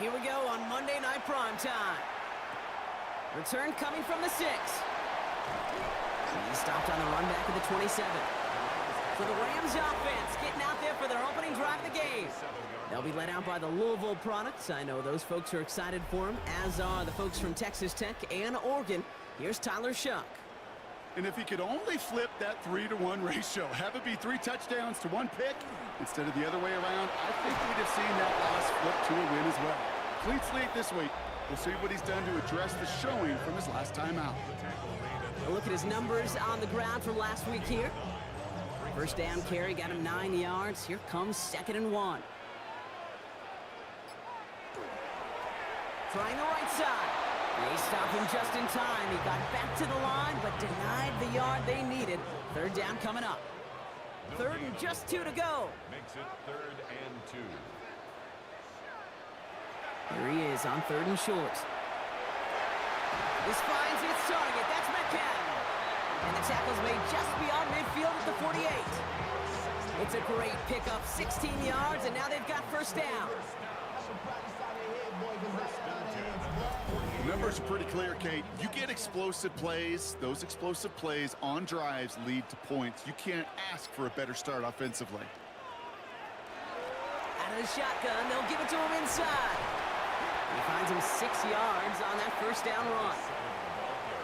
Here we go on Monday Night Primetime. Return coming from the 6. He stopped on the run back at the 27. For the Rams offense, getting out there for their opening drive of the game. They'll be led out by the Louisville products. I know those folks are excited for them, as are the folks from Texas Tech and Oregon. Here's Tyler Shuck. And if he could only flip that 3-to-1 ratio, have it be 3 touchdowns to 1 pick instead of the other way around, I think we'd have seen that last flip to a win as well. Clean slate this week. We'll see what he's done to address the showing from his last time out. A look at his numbers on the ground from last week here. First down carry got him 9 yards. Here comes 2nd and 1. Trying the right side. They stopped him just in time. He got back to the line, but denied the yard they needed. 3rd down coming up. 3rd and just 2 to go. Makes it 3rd and 2. Here he is on 3rd and short. This finds its target. That's Metcalf. And the tackle's made just beyond midfield at the 48. It's a great pickup, 16 yards, and now they've got 1st down. The numbers are pretty clear, Kate. You get explosive plays. Those explosive plays on drives lead to points. You can't ask for a better start offensively. Out of the shotgun, they'll give it to him inside. He finds him 6 yards on that 1st down run.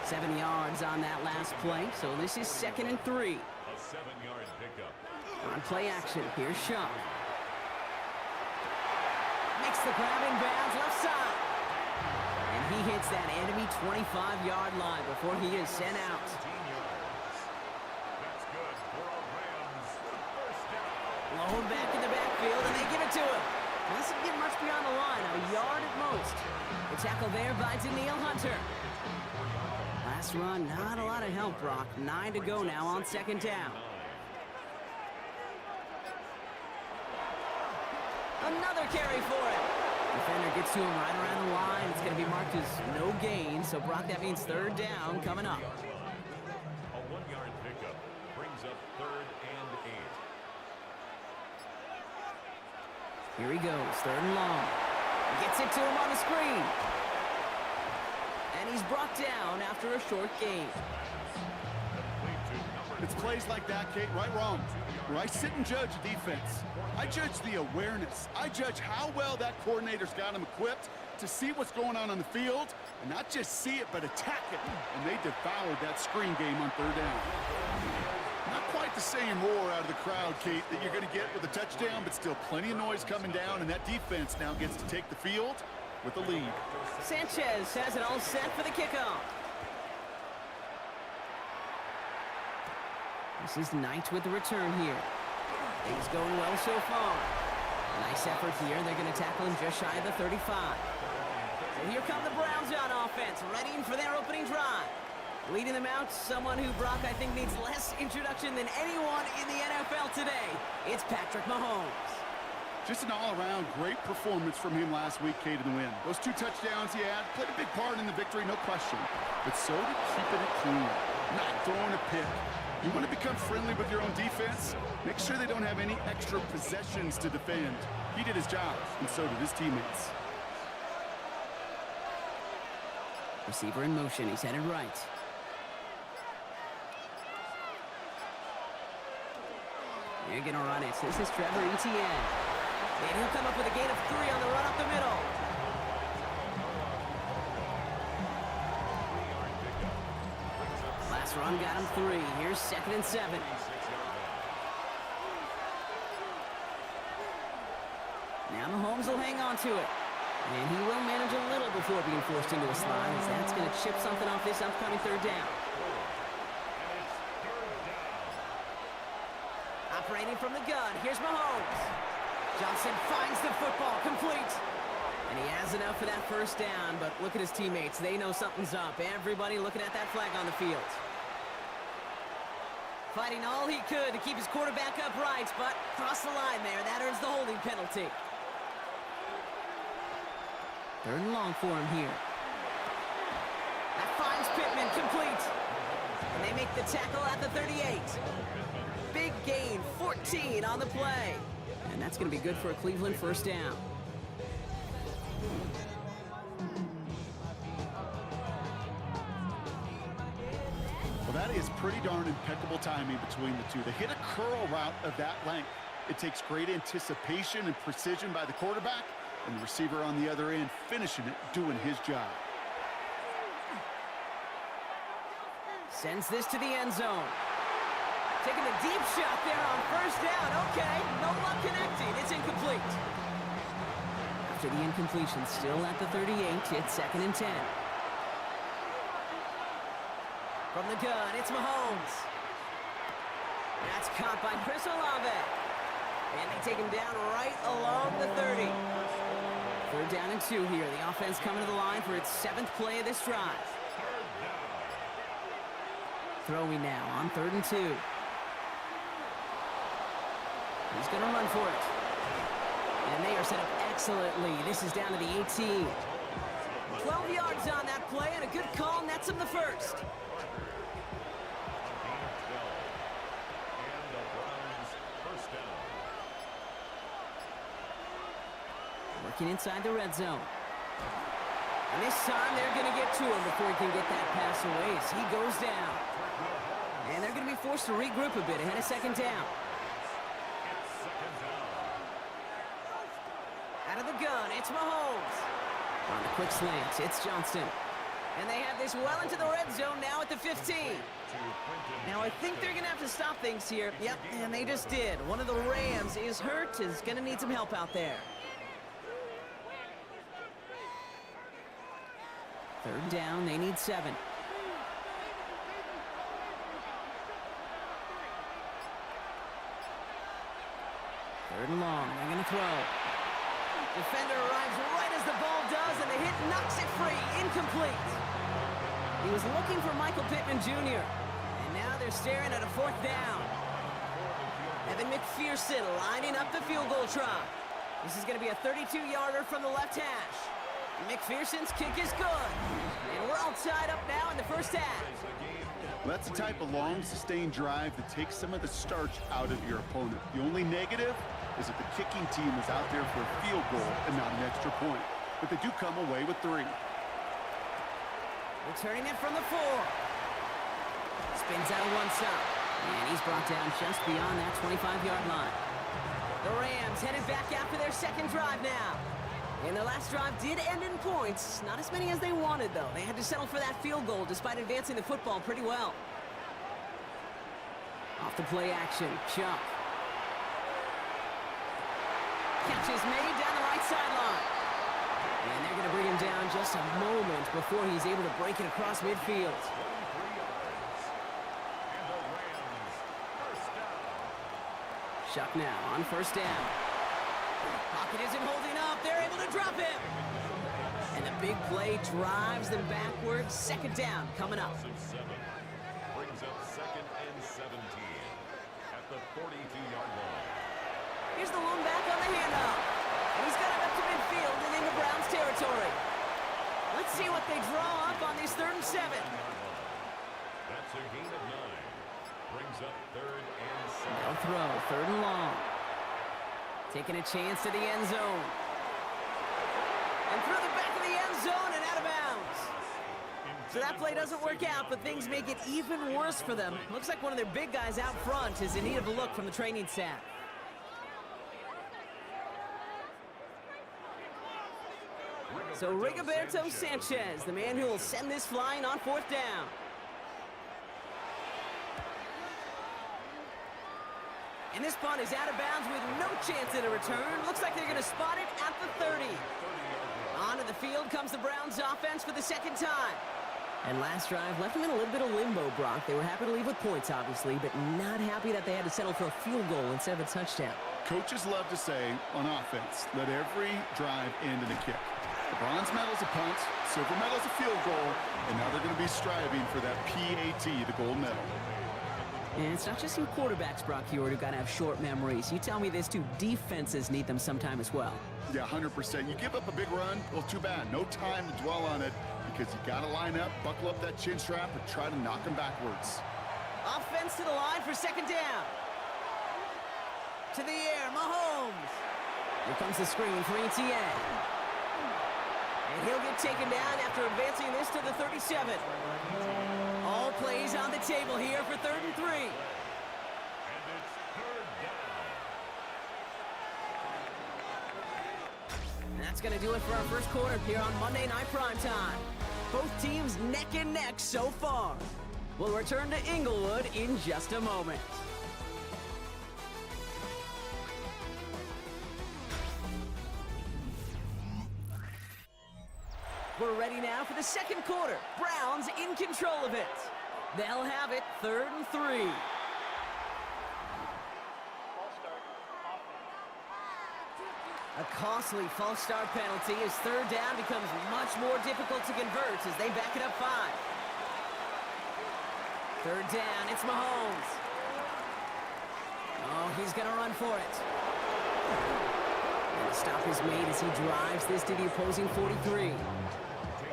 7 yards on that last play, so this is 2nd and 3. A 7-yard pickup. On play action, here's Shuck. Makes the grab in bounds left side. And he hits that enemy 25-yard line before he is sent out. That's good for a Rams. 1st down. Blown back in the backfield, and they give it to him. Doesn't get much beyond the line, a yard at most. The tackle there by Danielle Hunter. Last run, not a lot of help, Brock. 9 to go now on 2nd down. Another carry for him. Defender gets to him right around the line. It's going to be marked as no gain, so Brock, that means 3rd down coming up. A 1-yard pickup brings up 3rd and 8. Here he goes, 3rd and long. Gets it to him on the screen. And he's brought down after a short gain. It's plays like that, Kate, right, wrong, where I sit and judge defense. I judge the awareness. I judge how well that coordinator's got him equipped to see what's going on the field, and not just see it, but attack it. And they devoured that screen game on 3rd down. Not quite the same roar out of the crowd, Kate, that you're going to get with a touchdown, but still plenty of noise coming down, and that defense now gets to take the field with the lead. Sanchez has it all set for the kickoff. This is Knight with the return here. Things going well so far. Nice effort here. They're going to tackle him just shy of the 35. So here come the Browns on offense, readying for their opening drive. Leading them out, someone who, Brock, I think needs less introduction than anyone in the NFL today. It's Patrick Mahomes. Just an all-around great performance from him last week, Kate, in the win. Those 2 touchdowns he had played a big part in the victory, no question. But so did keeping it clean, not throwing a pick. You want to become friendly with your own defense? Make sure they don't have any extra possessions to defend. He did his job, and so did his teammates. Receiver in motion. He's headed right. They're going to run it. This is Trevor Etienne. And he'll come up with a gain of 3 on the run up the middle. This run got him 3. Here's 2nd and 7. Now Mahomes will hang on to it. And he will manage a little before being forced into a slide, as that's going to chip something off this upcoming 3rd down. Operating from the gun, here's Mahomes. Johnson finds the football, complete. And he has enough for that 1st down, but look at his teammates. They know something's up. Everybody looking at that flag on the field. Fighting all he could to keep his quarterback upright, but crossed the line there. That earns the holding penalty. 3rd and long for him here. That finds Pittman, complete. And they make the tackle at the 38. Big gain, 14 on the play. And that's going to be good for a Cleveland 1st down. Well, that is pretty darn impeccable timing between the two. They hit a curl route of that length. It takes great anticipation and precision by the quarterback, and the receiver on the other end finishing it, doing his job. Sends this to the end zone. Taking a deep shot there on 1st down. Okay, no luck connecting. It's incomplete. After the incompletion, still at the 38, it's 2nd and 10. From the gun, it's Mahomes. That's caught by Chris Olave. And they take him down right along the 30. 3rd down and 2 here. The offense coming to the line for its 7th play of this drive. Throwing now on 3rd and 2. He's going to run for it. And they are set up excellently. This is down to the 18. 12 yards on that play, and a good call nets him the 1st. Working inside the red zone. And this time they're going to get to him before he can get that pass away as he goes down. And they're going to be forced to regroup a bit ahead of 2nd down. Out of the gun, it's Mahomes. On the quick slant, it's Johnson. And they have this well into the red zone now at the 15. Now I think they're going to have to stop things here. Yep, and they just did. One of the Rams is hurt, is going to need some help out there. 3rd down, they need 7. 3rd and long, they're going to throw. Defender arrives right as the ball does, and the hit knocks it free. Incomplete. He was looking for Michael Pittman Jr., and now they're staring at a 4th down. Evan McPherson lining up the field goal try. This is going to be a 32-yarder from the left hash. McPherson's kick is good, and we're all tied up now in the 1st half. Well, that's the type of long, sustained drive that takes some of the starch out of your opponent. The only negative is that the kicking team is out there for a field goal and not an extra point. But they do come away with 3. Returning it from the 4. Spins out of one stop, and he's brought down just beyond that 25-yard line. The Rams headed back after their 2nd drive now. And their last drive did end in points. Not as many as they wanted, though. They had to settle for that field goal despite advancing the football pretty well. Off the play action, Chuck. Catch is made down the right sideline. And they're going to bring him down just a moment before he's able to break it across midfield. Chuck now on 1st down. Pocket isn't holding up. They're able to drop him. And the big play drives them backwards. 2nd down coming up. Brings up 2nd and 17 at the 42-yard line. Here's the lone back on the handoff. And he's got it up to midfield and into Browns territory. Let's see what they draw up on this 3rd and 7. That's a gain of 9. Brings up 3rd and 7. They'll throw 3rd and long. Taking a chance to the end zone. And through the back of the end zone and out of bounds. So that play doesn't work out, but things make it even worse for them. Looks like one of their big guys out front is in need of a look from the training staff. So Rigoberto Sanchez, the man who will send this flying on 4th down. And this punt is out of bounds with no chance at a return. Looks like they're going to spot it at the 30. Onto the field comes the Browns offense for the second time. And last drive left them in a little bit of limbo, Brock. They were happy to leave with points, obviously, but not happy that they had to settle for a field goal instead of a touchdown. Coaches love to say, on offense, let every drive end in a kick. The bronze medal is a punt, silver medal is a field goal, and now they're going to be striving for that PAT, the gold medal. And it's not just you quarterbacks, Brock Heward, who got to have short memories. You tell me this too, defenses need them sometime as well. Yeah, 100%. You give up a big run, well, too bad. No time to dwell on it because you got to line up, buckle up that chin strap, and try to knock them backwards. Offense to the line for second down. To the air, Mahomes. Here comes the screen for ETN. And he'll get taken down after advancing this to the 37. All plays on the table here for 3rd and 3. And it's 3rd down. And that's going to do it for our first quarter here on Monday Night Primetime. Both teams neck and neck so far. We'll return to Inglewood in just a moment. We're ready now for the second quarter. Browns in control of it. They'll have it 3rd and 3. A costly false start penalty as 3rd down becomes much more difficult to convert as they back it up 5. 3rd down, it's Mahomes. Oh, he's gonna run for it. And the stop is made as he drives this to the opposing 43.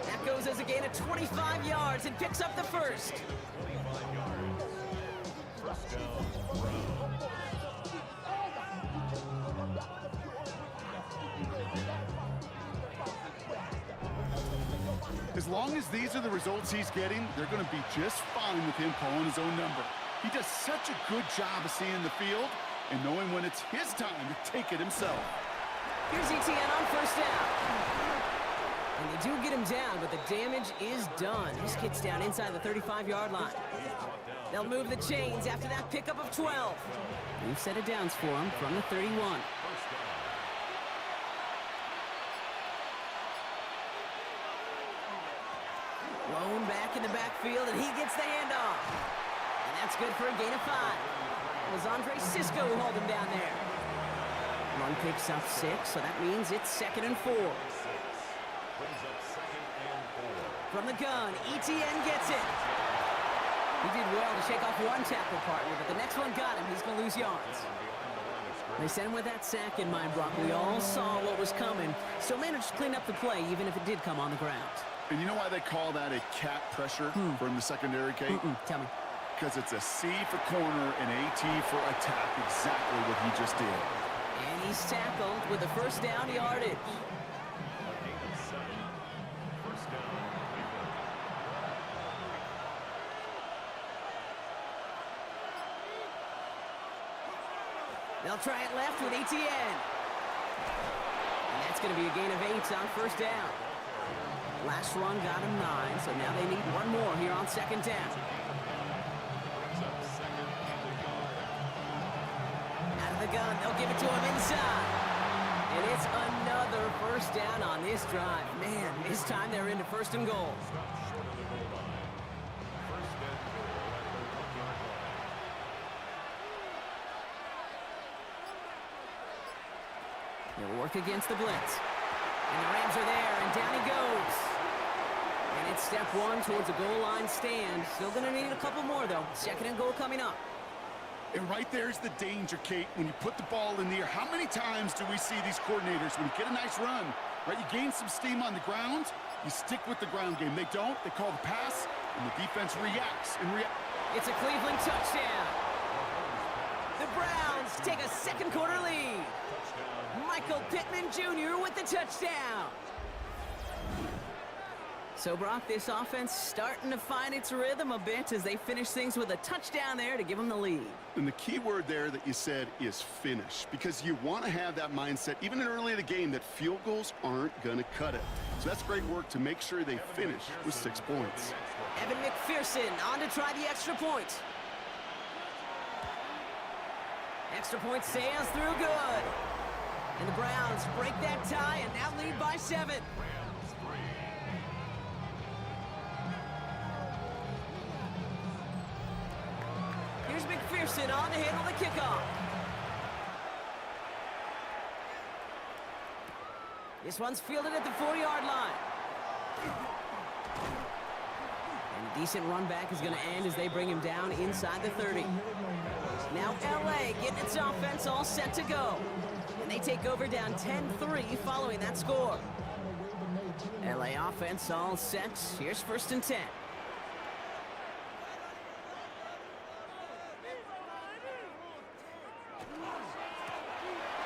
That goes as a gain of 25 yards and picks up the first. 25 yards. First down, Browns. As long as these are the results he's getting, they're going to be just fine with him calling his own number. He does such a good job of seeing the field and knowing when it's his time to take it himself. Here's ETN on first down. And they do get him down, but the damage is done. This kid's down inside the 35-yard line. They'll move the chains after that pickup of 12. New set of downs for him from the 31. Lone back in the backfield, and he gets the handoff. And that's good for a gain of 5. It was Andre Cisco who hauled him down there. One picks up 6, so that means it's 2nd and 4. Brings up 2nd and 4. From the gun, ETN gets it. He did well to shake off one tackle partner, but the next one got him. He's going to lose yards. They sent him with that sack in mind, Brock. We all saw what was coming. Still managed to clean up the play, even if it did come on the ground. And you know why they call that a cat pressure from the secondary, Kate? Tell me. Because it's a C for corner and AT for attack, exactly what he just did. And he's tackled with a first down yardage. They'll try it left with ETN. And that's going to be a gain of 8 on first down. Last run got him 9, so now they need one more here on second down. Out of the gun, they'll give it to him inside. And it's another first down on this drive. Man, this time they're into 1st and goal. They'll work against the blitz. And the Rams are there, and down he goes. And it's step 1 towards a goal line stand. Still going to need a couple more, though. 2nd and goal coming up. And right there's the danger, Kate, when you put the ball in the air. How many times do we see these coordinators, when you get a nice run, right, you gain some steam on the ground, you stick with the ground game. They don't, they call the pass, and the defense reacts. It's a Cleveland touchdown. The Browns take a second quarter lead. Michael Pittman Jr. with the touchdown. So, Brock, this offense starting to find its rhythm a bit as they finish things with a touchdown there to give them the lead. And the key word there that you said is finish, because you want to have that mindset, even early in the game, that field goals aren't going to cut it. So that's great work to make sure they finish with 6 points. Evan McPherson on to try the extra point. Extra point sails through good. And the Browns break that tie and now lead by 7. Here's McPherson on to handle the kickoff. This one's fielded at the 4-yard line. And a decent run back is going to end as they bring him down inside the 30. Now LA getting its offense all set to go. And they take over down 10-3 following that score. LA offense all set. Here's 1st and 10.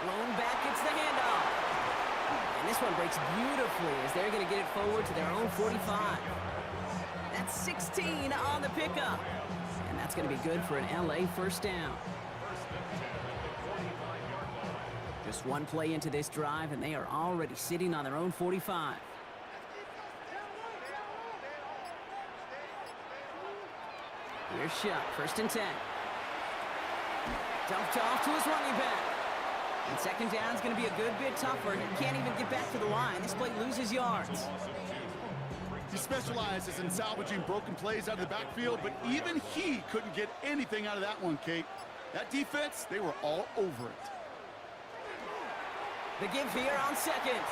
Lone back gets the handoff. And this one breaks beautifully as they're going to get it forward to their own 45. That's 16 on the pickup. And that's going to be good for an LA first down. Just one play into this drive, and they are already sitting on their own 45. Here's Shuck, 1st and 10. Dumped off to his running back. And 2nd down is going to be a good bit tougher. He can't even get back to the line. This play loses yards. He specializes in salvaging broken plays out of the backfield, but even he couldn't get anything out of that one, Kate. That defense, they were all over it. The give here on 2nd.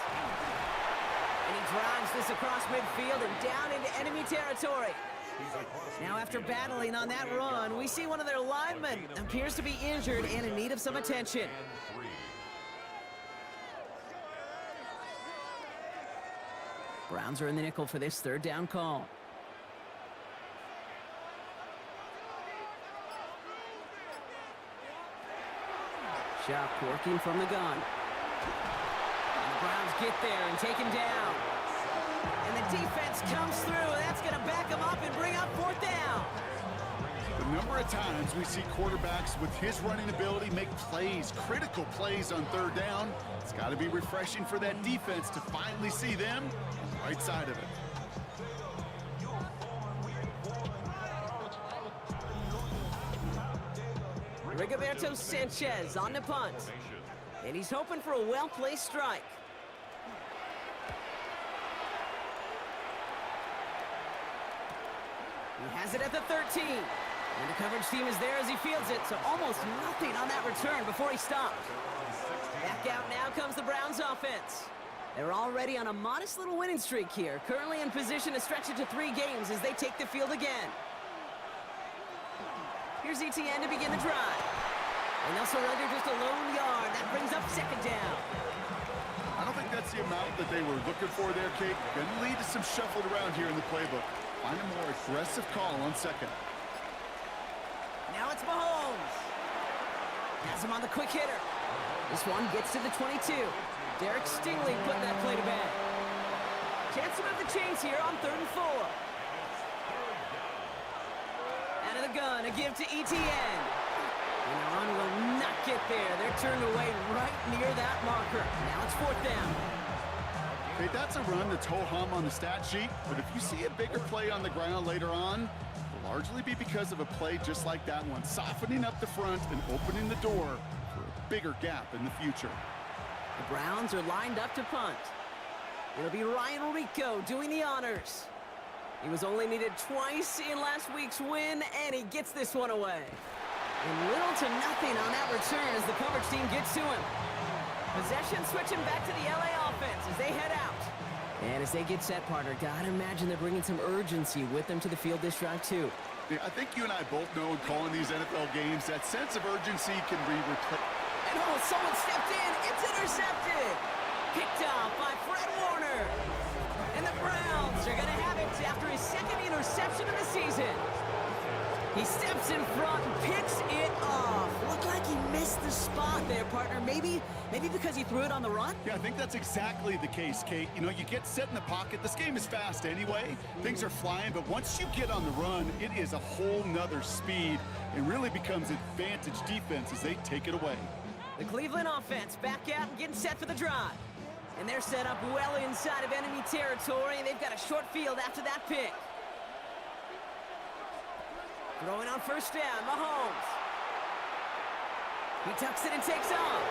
And he drives this across midfield and down into enemy territory. Now after battling on that run, we see one of their linemen appears to be injured and in need of some attention. Browns are in the nickel for this 3rd down call. Shuck working from the gun. And the Browns get there and take him down. And the defense comes through. That's going to back him up and bring up 4th down. The number of times we see quarterbacks with his running ability make plays, critical plays on 3rd down, it's got to be refreshing for that defense to finally see them on the right side of it. Rigoberto Sanchez on the punt. And he's hoping for a well-placed strike. He has it at the 13. And the coverage team is there as he fields it, so almost nothing on that return before he stopped. Back out now comes the Browns offense. They're already on a modest little winning streak here, currently in position to stretch it to 3 games as they take the field again. Here's ETN to begin the drive. And they'll surrender just a lone yard. That brings up 2nd down. I don't think that's the amount that they were looking for there, Kate. Going to lead to some shuffled around here in the playbook. Find a more aggressive call on 2nd. Now it's Mahomes. Has him on the quick hitter. This one gets to the 22. Derek Stingley putting that play to bed. Chance to move the chains here on 3rd and 4. Out of the gun, a give to ETN. And the run will not get there. They're turned away right near that marker. Now it's 4th down. Hey, that's a run that's ho-hum on the stat sheet, but if you see a bigger play on the ground later on, it'll largely be because of a play just like that one, softening up the front and opening the door for a bigger gap in the future. The Browns are lined up to punt. It'll be Ryan Rico doing the honors. He was only needed twice in last week's win, and he gets this one away. And little to nothing on that return as the coverage team gets to him. Possession switching back to the LA offense as they head out. And as they get set, partner, gotta imagine they're bringing some urgency with them to the field this drive, too. Yeah, I think you and I both know in calling these NFL games, that sense of urgency can be replaced. And oh, someone stepped in. It's intercepted. Picked off by Fred Warner. And the Browns are going to have it after his 2nd interception of the season. He steps in front and picks it off. Looked like he missed the spot there, partner. Maybe because he threw it on the run? Yeah, I think that's exactly the case, Kate. You know, you get set in the pocket. This game is fast anyway. Things are flying, but once you get on the run, it is a whole nother speed. It really becomes advantage defense as they take it away. The Cleveland offense back out and getting set for the drive. And they're set up well inside of enemy territory, and they've got a short field after that pick. Throwing on 1st down, Mahomes. He tucks it and takes off.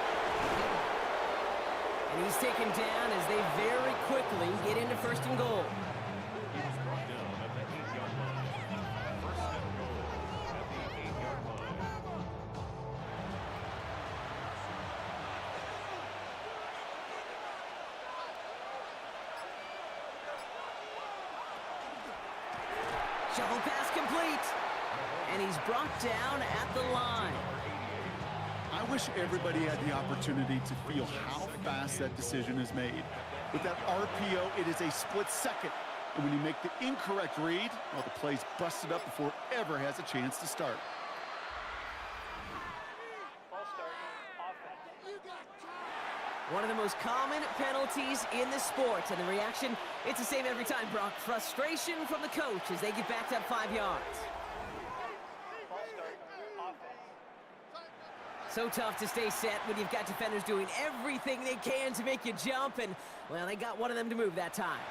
And he's taken down as they very quickly get into 1st and goal. He was brought down at the 8-yard line. 1st and goal at the 8-yard line. Shovel pass complete. And he's brought down at the line. I wish everybody had the opportunity to feel how fast that decision is made. With that RPO, it is a split second. And when you make the incorrect read, well, the play's busted up before it ever has a chance to start. One of the most common penalties in the sport, and the reaction, it's the same every time, Brock. Frustration from the coach as they get backed up 5 yards. So tough to stay set when you've got defenders doing everything they can to make you jump, and, well, they got one of them to move that time.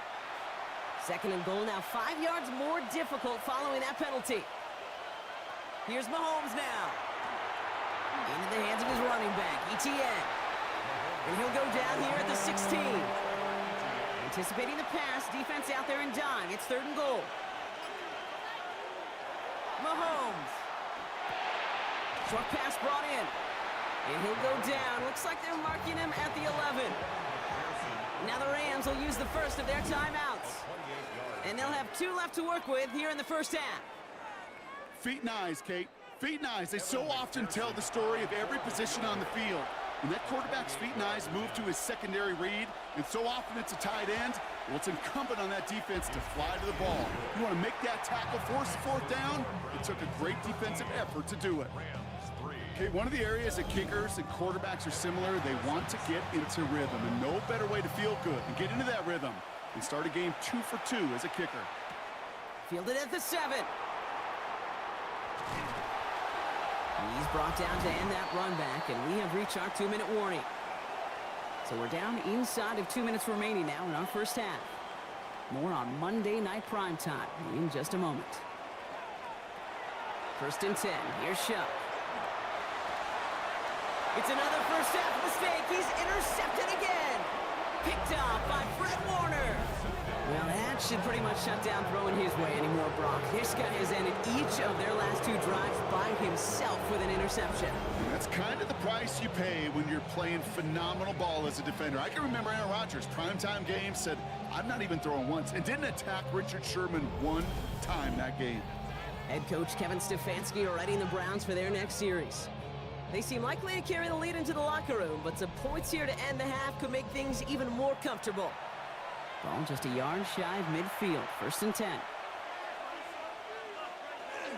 2nd and goal now, 5 yards more difficult following that penalty. Here's Mahomes now. Into the hands of his running back, ETN. And he'll go down here at the 16. Anticipating the pass, defense out there in dime. It's 3rd and goal. Mahomes. Short pass brought in. And he'll go down. Looks like they're marking him at the 11. Now the Rams will use the first of their timeouts. And they'll have 2 left to work with here in the 1st half. Feet and eyes, Kate. Feet and eyes. They so often tell the story of every position on the field. When that quarterback's feet and eyes move to his secondary read, and so often it's a tight end, well, it's incumbent on that defense to fly to the ball. You want to make that tackle, force the 4th down? It took a great defensive effort to do it. Okay, one of the areas that kickers and quarterbacks are similar, they want to get into rhythm, and no better way to feel good than get into that rhythm and start a game 2 for 2 as a kicker. Fielded at the 7. He's brought down to end that run back, and we have reached our 2-minute warning. So we're down inside of 2 minutes remaining now in our 1st half. More on Monday Night Primetime in just a moment. 1st and 10. Here's Shuck. It's another 1st half mistake. He's intercepted again. Picked off by Fred Warner. Well, that should pretty much shut down throwing his way anymore, Brock. This guy has ended each of their last 2 drives by himself with an interception. That's kind of the price you pay when you're playing phenomenal ball as a defender. I can remember Aaron Rodgers, primetime game, said, I'm not even throwing once, and didn't attack Richard Sherman 1 time that game. Head coach Kevin Stefanski readying the Browns for their next series. They seem likely to carry the lead into the locker room, but some points here to end the half could make things even more comfortable. Ball just a yard shy of midfield. 1st and 10.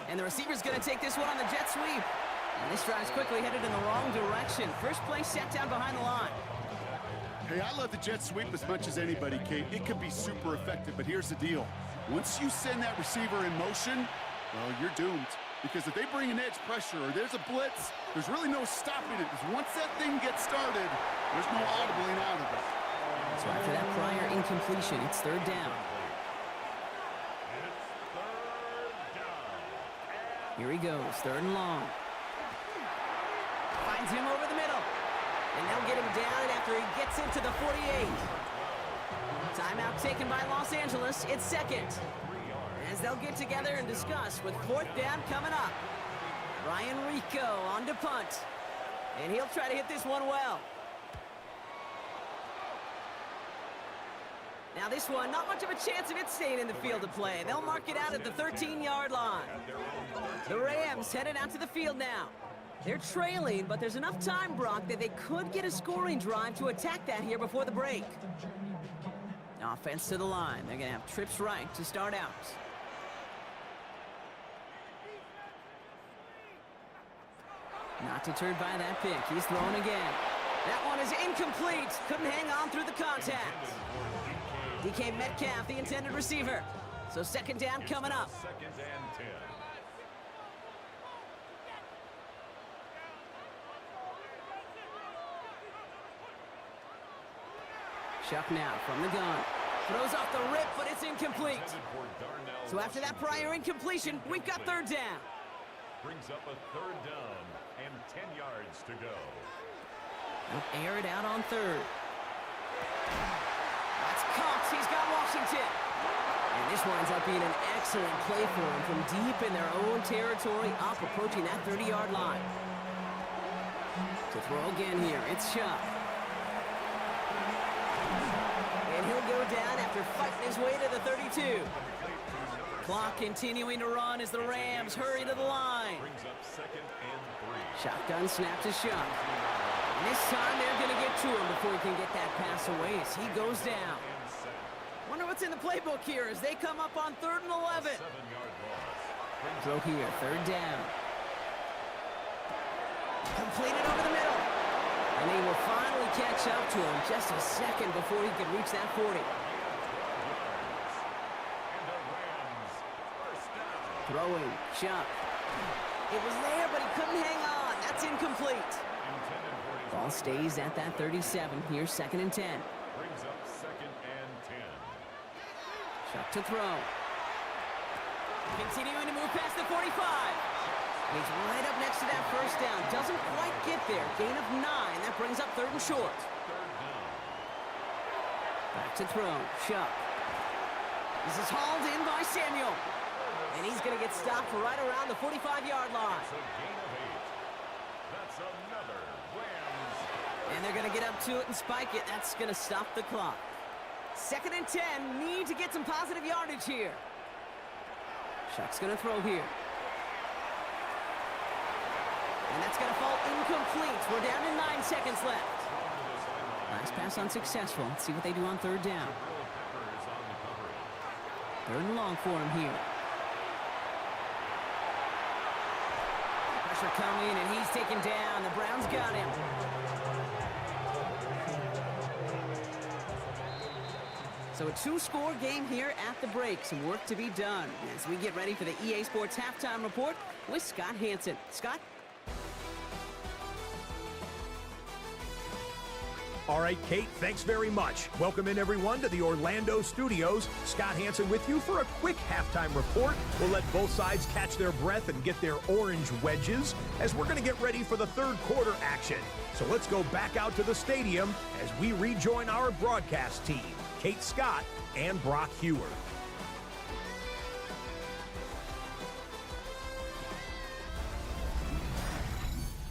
And the receiver's going to take this one on the jet sweep. And this drive's quickly headed in the wrong direction. First play set down behind the line. Hey, I love the jet sweep as much as anybody, Kate. It can be super effective, but here's the deal. Once you send that receiver in motion, well, you're doomed. Because if they bring an edge pressure or there's a blitz, there's really no stopping it. Because once that thing gets started, there's no audibling out of it. So after that prior incompletion, it's 3rd down. Here he goes, 3rd and long. Finds him over the middle. And they'll get him down after he gets into the 48. Timeout taken by Los Angeles. It's 2nd. As they'll get together and discuss with 4th down coming up. Ryan Rico on to punt. And he'll try to hit this one well. Now this one, not much of a chance of it staying in the field of play. They'll mark it out at the 13-yard line. The Rams headed out to the field now. They're trailing, but there's enough time, Brock, that they could get a scoring drive to attack that here before the break. Offense to the line. They're going to have trips right to start out. Not deterred by that pick. He's thrown again. That one is incomplete. Couldn't hang on through the contact. DK Metcalf, the intended receiver. So 2nd down coming up. 2nd and 10. Shuck now from the gun. Throws off the rip, but it's incomplete. So after that prior incompletion, we've got 3rd down. brings up a 3rd down and 10 yards to go. They'll air it out on 3rd. That's Cox. He's got Washington. And this winds up being an excellent play for him from deep in their own territory, up approaching that 30-yard line. To throw again here, it's Chuck. And he'll go down after fighting his way to the 32. Clock continuing to run as the Rams hurry to the line. Brings up 2nd and 3. Shotgun snap to Chuck. And this time they're going to get to him before he can get that pass away as he goes down. Wonder what's in the playbook here as they come up on 3rd and 11. 7-yard loss. Throw here, 3rd down. Completed over the middle. And they will finally catch up to him just a second before he could reach that 40. Throwing, Chuck. It was there, but he couldn't hang on. That's incomplete. Ball stays at that 37. Here's 2nd and 10. Brings up 2nd and 10. Chuck to throw. Continuing to move past the 45. He's right up next to that 1st down. Doesn't quite get there. Gain of 9. That brings up 3rd and short. Back to throw. Chuck. This is hauled in by Samuel. And he's going to get stopped right around the 45-yard line. That's a gain of 8. That's another Rams. And they're going to get up to it and spike it. That's going to stop the clock. 2nd and 10. Need to get some positive yardage here. Chuck's going to throw here. And that's going to fall incomplete. We're down to 9 seconds left. Last pass unsuccessful. Let's see what they do on 3rd down. 3rd and long for him here. Pressure coming, and he's taken down. The Browns got him. So a 2-score game here at the break. Some work to be done as we get ready for the EA Sports Halftime Report with Scott Hansen. Scott? All right, Kate, thanks very much. Welcome in, everyone, to the Orlando studios. Scott Hansen with you for a quick halftime report. We'll let both sides catch their breath and get their orange wedges as we're going to get ready for the 3rd quarter action. So let's go back out to the stadium as we rejoin our broadcast team, Kate Scott and Brock Hewer.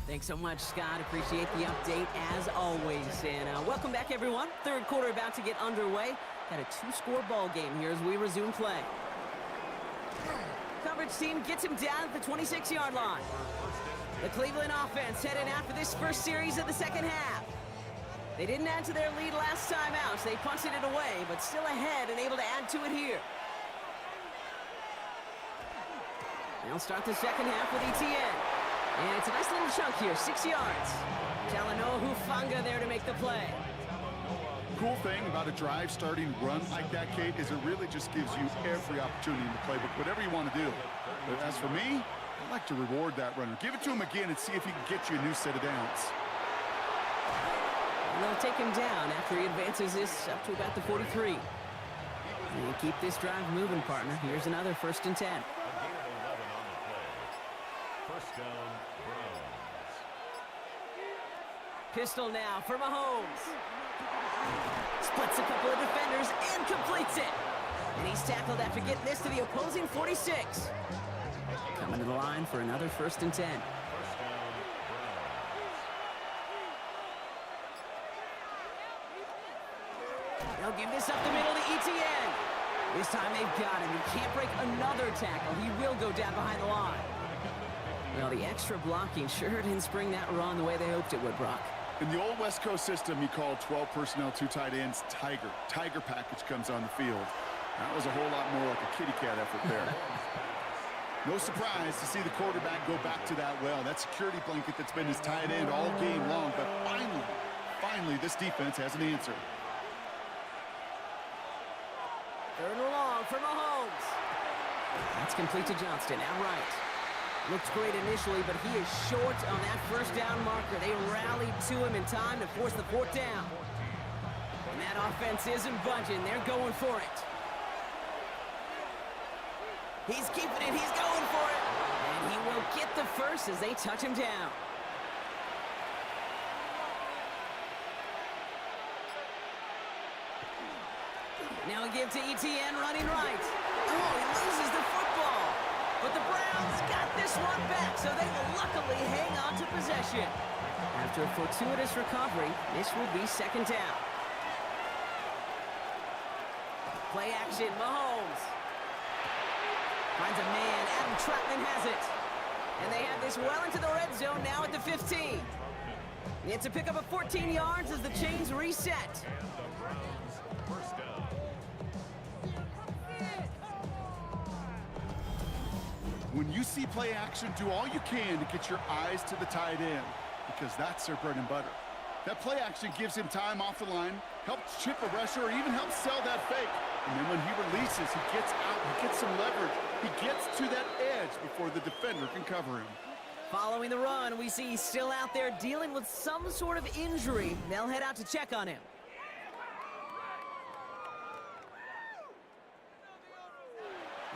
Thanks so much, Scott. Appreciate the update as always. And welcome back, everyone. 3rd quarter about to get underway. Got a 2-score ball game here as we resume play. Coverage team gets him down at the 26-yard line. The Cleveland offense heading out for this first series of the 2nd half. They didn't add to their lead last time out, so they punted it away, but still ahead and able to add to it here. They'll start the 2nd half with ETN. And it's a nice little chunk here, 6 yards. Talanoa Hufanga there to make the play. Cool thing about a drive starting run like that, Kate, is it really just gives you every opportunity in the playbook, whatever you want to do. But as for me, I'd like to reward that runner. Give it to him again and see if he can get you a new set of downs. And they'll take him down after he advances this up to about the 43. And keep this drive moving, partner. Here's another 1st and 10. A gain of 11 on the play. 1st down, Browns. Pistol now for Mahomes. Splits a couple of defenders and completes it. And he's tackled after getting this to the opposing 46. Coming to the line for another 1st and 10. 1st down, Browns. They'll give this up the middle to ETN. This time they've got him. He can't break another tackle. He will go down behind the line. Well, the extra blocking sure didn't spring that run the way they hoped it would, Brock. In the old West Coast system, you call 12 personnel, 2 tight ends, Tiger. Tiger package comes on the field. That was a whole lot more like a kitty cat effort there. No surprise to see the quarterback go back to that well. That security blanket that's been his tight end all game long. But finally, this defense has an answer. 3rd and long for Mahomes. That's complete to Johnston, outright. Looked great initially, but he is short on that 1st down marker. They rallied to him in time to force the 4th down. And that offense isn't budging. They're going for it. He's keeping it. He's going for it. And And he will get the first as they touch him down. Now a give to ETN running right. Oh, he loses the football. But the Browns got this one back, so they will luckily hang on to possession. After a fortuitous recovery, this will be second down. Play action, Mahomes. Finds a man, Adam Troutman has it. And they have this well into the red zone now at the 15. It's a pickup of 14 yards as the chains reset. And the Browns first down. When you see play action, do all you can to get your eyes to the tight end, because that's their bread and butter. That play action gives him time off the line, helps chip a rusher, or even helps sell that fake. And then when he releases, he gets out, he gets some leverage. He gets to that edge before the defender can cover him. Following the run, we see he's still out there dealing with some sort of injury. They'll head out to check on him.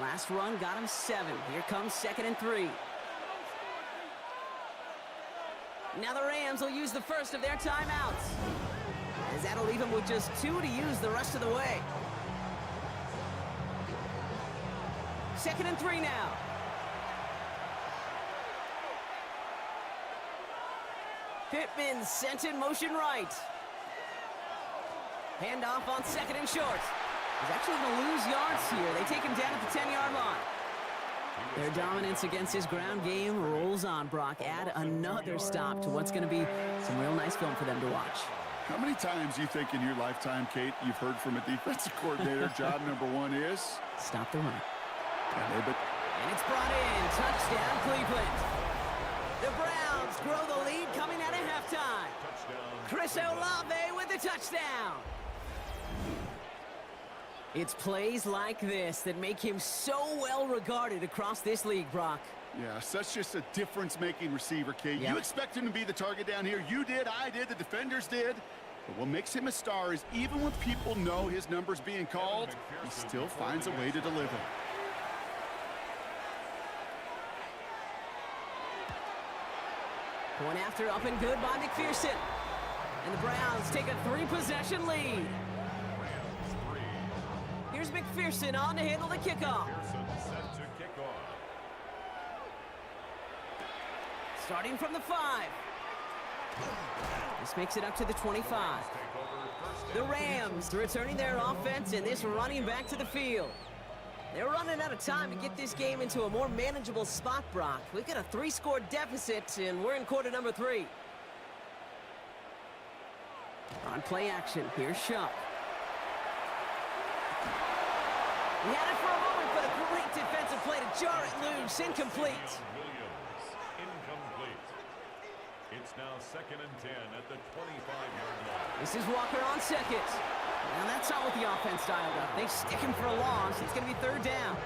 Last run got him 7. Here comes 2nd and 3. Now the Rams will use the first of their timeouts, as that'll leave him with just 2 to use the rest of the way. 2nd and 3 now. Pittman sent in motion right. Handoff on 2nd and short. He's actually going to lose yards here. They take him down at the 10-yard line. Their dominance against his ground game rolls on, Brock. Add another stop to what's going to be some real nice film for them to watch. How many times do you think in your lifetime, Kate, you've heard from a defensive coordinator, job number 1 is? Stop the run. And it's brought in. Touchdown, Cleveland. The Browns grow the lead coming out of halftime. Chris Olave with the touchdown. It's plays like this that make him so well regarded across this league, Brock. Yeah, such just a difference-making receiver, Kate. Yep. You expect him to be the target down here. You did, I did, the defenders did. But what makes him a star is even when people know his number's being called, he still finds a way to deliver. Point after up and good by McPherson. And the Browns take a 3-possession lead. Here's McPherson on to handle the kickoff. Set to kick off. Starting from the 5. This makes it up to the 25. The Rams returning their offense and this running back to the field. They're running out of time to get this game into a more manageable spot, Brock. We've got a 3-score deficit, and we're in quarter number 3. On play action, here's Shuck. He had it for a moment, but a great defensive play to jar it loose. Incomplete. Williams, incomplete. It's now 2nd and 10 at the 25-yard line. This is Walker on 2nd. Now that's not what the offense dialed up. They stick him for a loss. It's going to be 3rd down.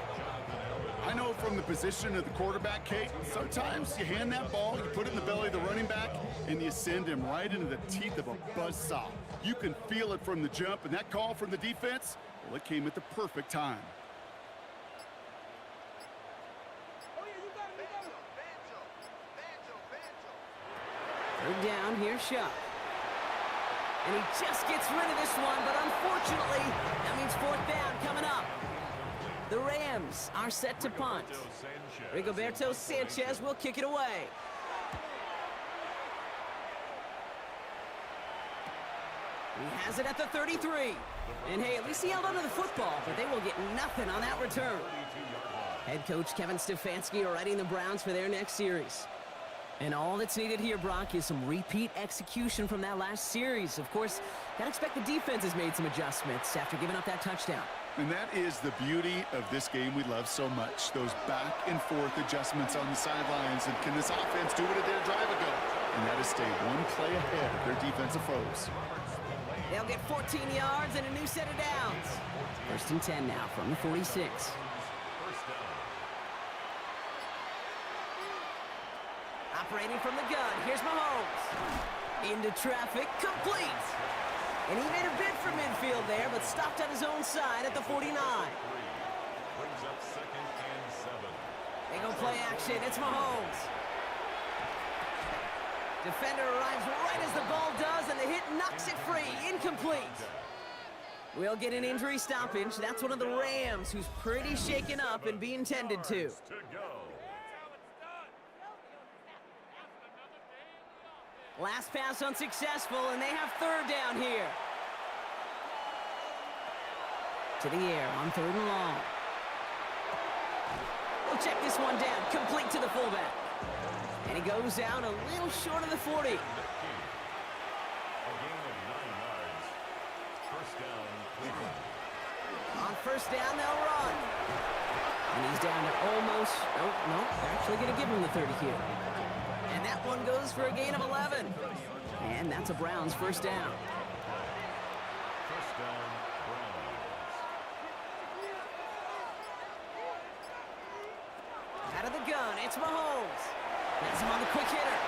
I know from the position of the quarterback, Kate, sometimes you hand that ball, you put it in the belly of the running back, and you send him right into the teeth of a buzzsaw. You can feel it from the jump, and that call from the defense, well, it came at the perfect time. Third down, here's Shuck. And he just gets rid of this one, but unfortunately, that means 4th down coming up. The Rams are set to punt. Rigoberto Sanchez will kick it away. He has it at the 33. And hey, at least he held onto the football, but they will get nothing on that return. Head coach Kevin Stefanski readying the Browns for their next series. And all that's needed here, Brock, is some repeat execution from that last series. Of course, gotta expect the defense has made some adjustments after giving up that touchdown. And that is the beauty of this game we love so much, those back and forth adjustments on the sidelines. And can this offense do what it did a drive ago? And that is stay one play ahead of their defensive foes. They'll get 14 yards and a new set of downs. 1st and 10 now from the 46. Operating from the gun, here's Mahomes. Into traffic, complete. And he made a bid for midfield there, but stopped on his own side at the 49. Brings up 2nd and 7. They go play action. It's Mahomes. Defender arrives right as the ball does, and the hit knocks it free. Incomplete. We'll get an injury stoppage. That's one of the Rams who's pretty shaken up and being tended to. Last pass unsuccessful, and they have third down here. To the air on 3rd and long. We'll check this one down, complete to the fullback. And he goes out a little short of the 40. A gain of 9 yards. First down, Cleveland. On first down, they'll run. And he's down to almost, oh, no, they're actually going to give him the 30 here. And that one goes for a gain of 11. And that's a Browns first down. First down, Browns. Out of the gun, it's Mahomes. Has him on the quick hitter.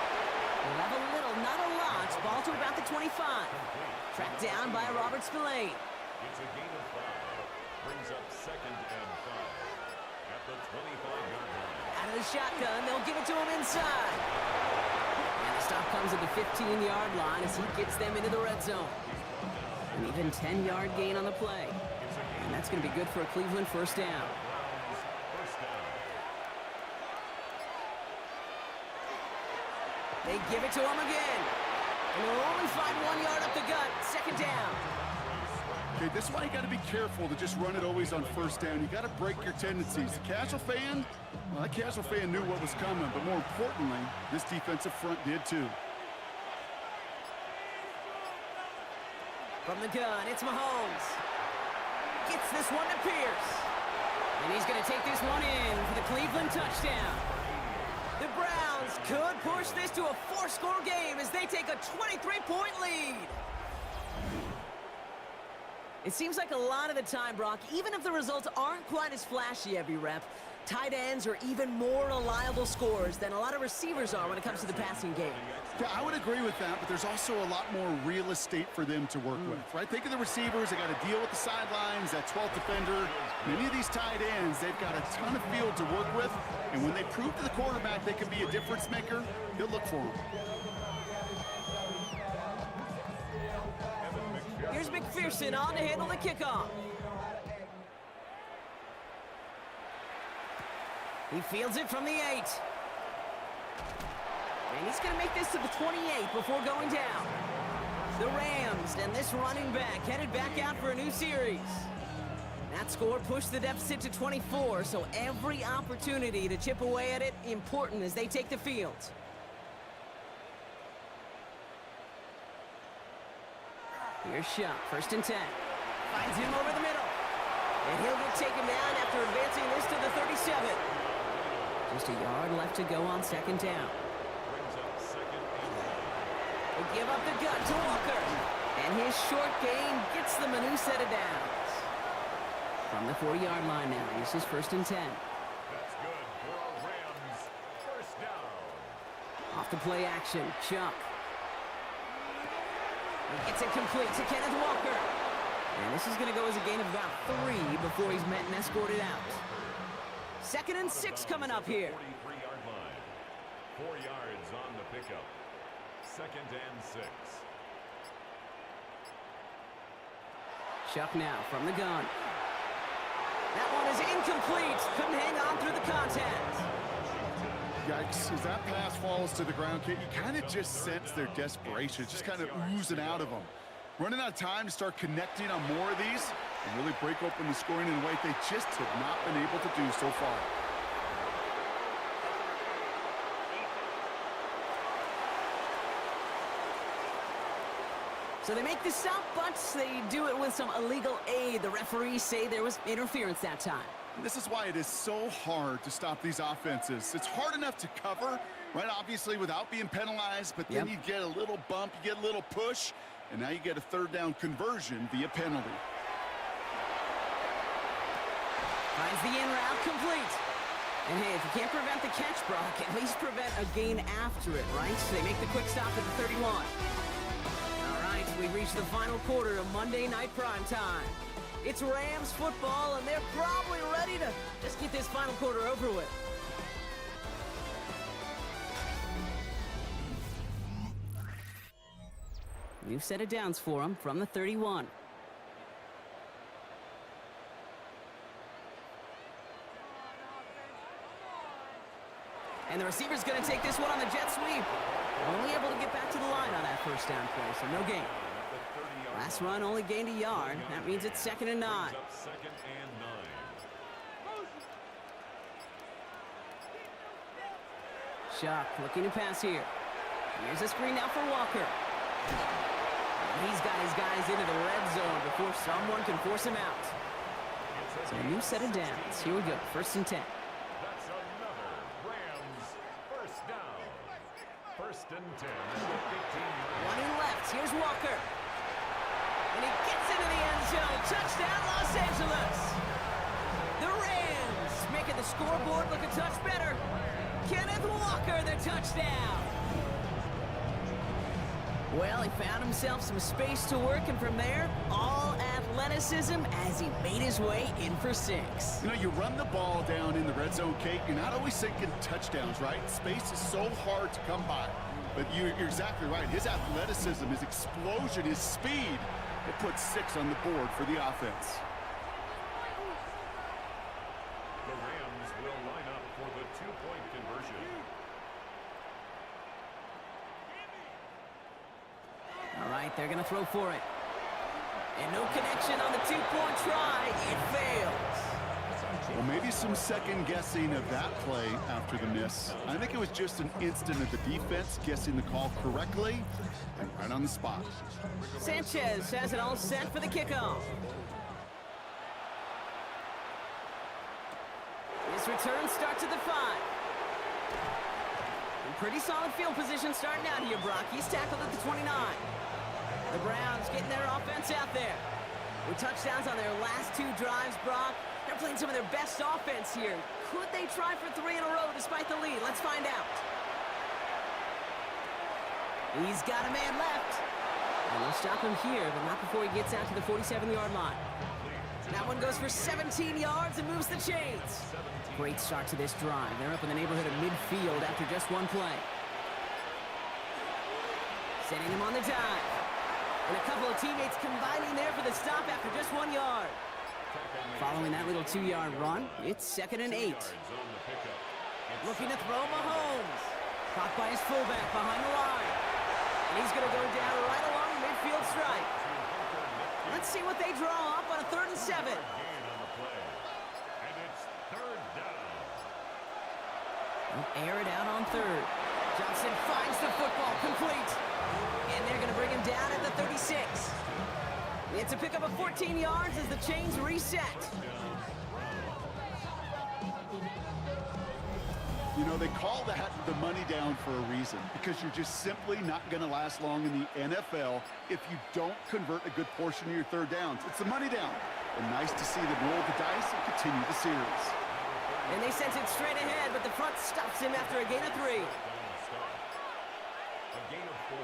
He'll have a little, not a lot. Ball to about the 25. Tracked down by Robert Spillane. It's a gain of 5. Brings up 2nd and 5. At the 25-yard line. Out of the shotgun, they'll give it to him inside. And the stop comes at the 15-yard line as he gets them into the red zone. An even 10-yard gain on the play. And that's going to be good for a Cleveland first down. First down. They give it to him again. And they'll only find 1 yard up the gut. Second down. Okay, this is why you got to be careful to just run it always on first down. You got to break your tendencies. The casual fan, well, that casual fan knew what was coming, but more importantly, this defensive front did too. From the gun, it's Mahomes. Gets this one to Pierce. And he's going to take this one in for the Cleveland touchdown. The Browns could push this to a 4-score game as they take a 23-point lead. It seems like a lot of the time, Brock, even if the results aren't quite as flashy every rep, tight ends are even more reliable scorers than a lot of receivers are when it comes to the passing game. Yeah, I would agree with that, but there's also a lot more real estate for them to work with, right? Think of the receivers. They got to deal with the sidelines, that 12th defender. Many of these tight ends, they've got a ton of field to work with, and when they prove to the quarterback they can be a difference maker, he'll look for them. Here's McPherson on to handle the kickoff. He fields it from the 8. And he's going to make this to the 28 before going down. The Rams and this running back headed back out for a new series. That score pushed the deficit to 24, so every opportunity to chip away at it important as they take the field. Here's Shuck, 1st and 10. Finds him over the middle. And he'll get taken down after advancing this to the 37. Just a yard left to go on 2nd down. Brings up 2nd and 1. They give up the gut to Walker. And his short gain gets them a new set of downs. From the 4-yard line now, this is 1st and 10. That's good for Rams. First down. Off the play action, Chuck. He gets it complete to Kenneth Walker. And this is going to go as a gain of about 3 before he's met and escorted out. 2nd and 6 coming up here. 43-yard line. 4 yards on the pickup. 2nd and 6. Chuck now from the gun. That one is incomplete. Couldn't hang on through the contact. Yikes, as that pass falls to the ground, Kate, you kind of just sense their desperation, just kind of oozing out of them. Running out of time to start connecting on more of these and really break open the scoring in a way they just have not been able to do so far. So they make the stop, but they do it with some illegal aid. The referees say there was interference that time. And this is why it is so hard to stop these offenses. It's hard enough to cover, right, obviously, without being penalized, but then you get a little bump, you get a little push, and now you get a 3rd down conversion via penalty. Finds the in route complete. And hey, if you can't prevent the catch, Brock, at least prevent a gain after it, right? So they make the quick stop at the 31. All right, we reach the final quarter of Monday Night Prime Time. It's Rams football, and they're probably ready to just get this final quarter over with. New set of downs for him from the 31. And the receiver's going to take this one on the jet sweep. Only able to get back to the line on that first down play, so no gain. Last run only gained a yard. That means it's 2nd and 9. Shock looking to pass here. Here's a screen now for Walker. And he's got his guys into the red zone before someone can force him out. So a new set of downs. Here we go, 1st and 10. That's another Rams first down. 1st and 10. 1 in left. Here's Walker. And he gets into the end zone. Touchdown, Los Angeles. The Rams making the scoreboard look a touch better. Kenneth Walker, the touchdown. Well, he found himself some space to work, and from there, all athleticism as he made his way in for 6. You know, you run the ball down in the red zone, Kate, you're not always thinking touchdowns, right? Space is so hard to come by. But you're exactly right. His athleticism, his explosion, his speed, it puts 6 on the board for the offense. The Rams will line up for the 2-point conversion. All right, they're going to throw for it. And no connection on the 2-point try. It fails. Well, maybe some second guessing of that play after the miss. I think it was just an instant of the defense guessing the call correctly and right on the spot. Sanchez has it all set for the kickoff. This return starts at the 5. And pretty solid field position starting out here, Brock. He's tackled at the 29. The Browns getting their offense out there. With touchdowns on their last 2 drives, Brock. They're playing some of their best offense here. Could they try for 3 in a row despite the lead? Let's find out. He's got a man left. And they'll stop him here, but not before he gets out to the 47-yard line. That one goes for 17 yards and moves the chains. Great start to this drive. They're up in the neighborhood of midfield after just 1 play. Setting him on the dive. And a couple of teammates combining there for the stop after just 1 yard. Following that little 2-yard run, it's 2nd and 8. Looking to throw Mahomes. Caught by his fullback behind the line. And he's going to go down right along the midfield stripe. Let's see what they draw up on a 3rd and 7. They'll air it out on 3rd. Johnson finds the football complete. And they're going to bring him down at the 36. It's a pickup of 14 yards as the chains reset. You know, they call that the money down for a reason, because you're just simply not going to last long in the NFL if you don't convert a good portion of your 3rd downs. It's the money down. And nice to see them roll the dice and continue the series. And they sent it straight ahead, but the front stops him after a gain of 3. A gain of 4.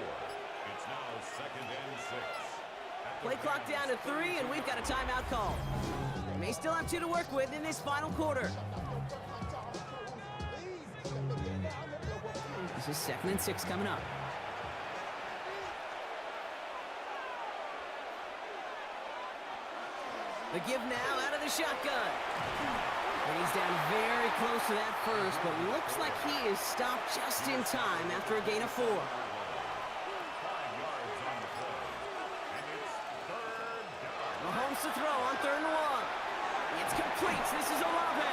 It's now 2nd and 6. Play clock down to 3, and we've got a timeout call. They may still have 2 to work with in this final quarter. This is 2nd and 6 coming up. The give now out of the shotgun. And he's down very close to that first, but looks like he is stopped just in time after a gain of 4. Mahomes to throw on 3rd and 1. It's complete. This is Olave.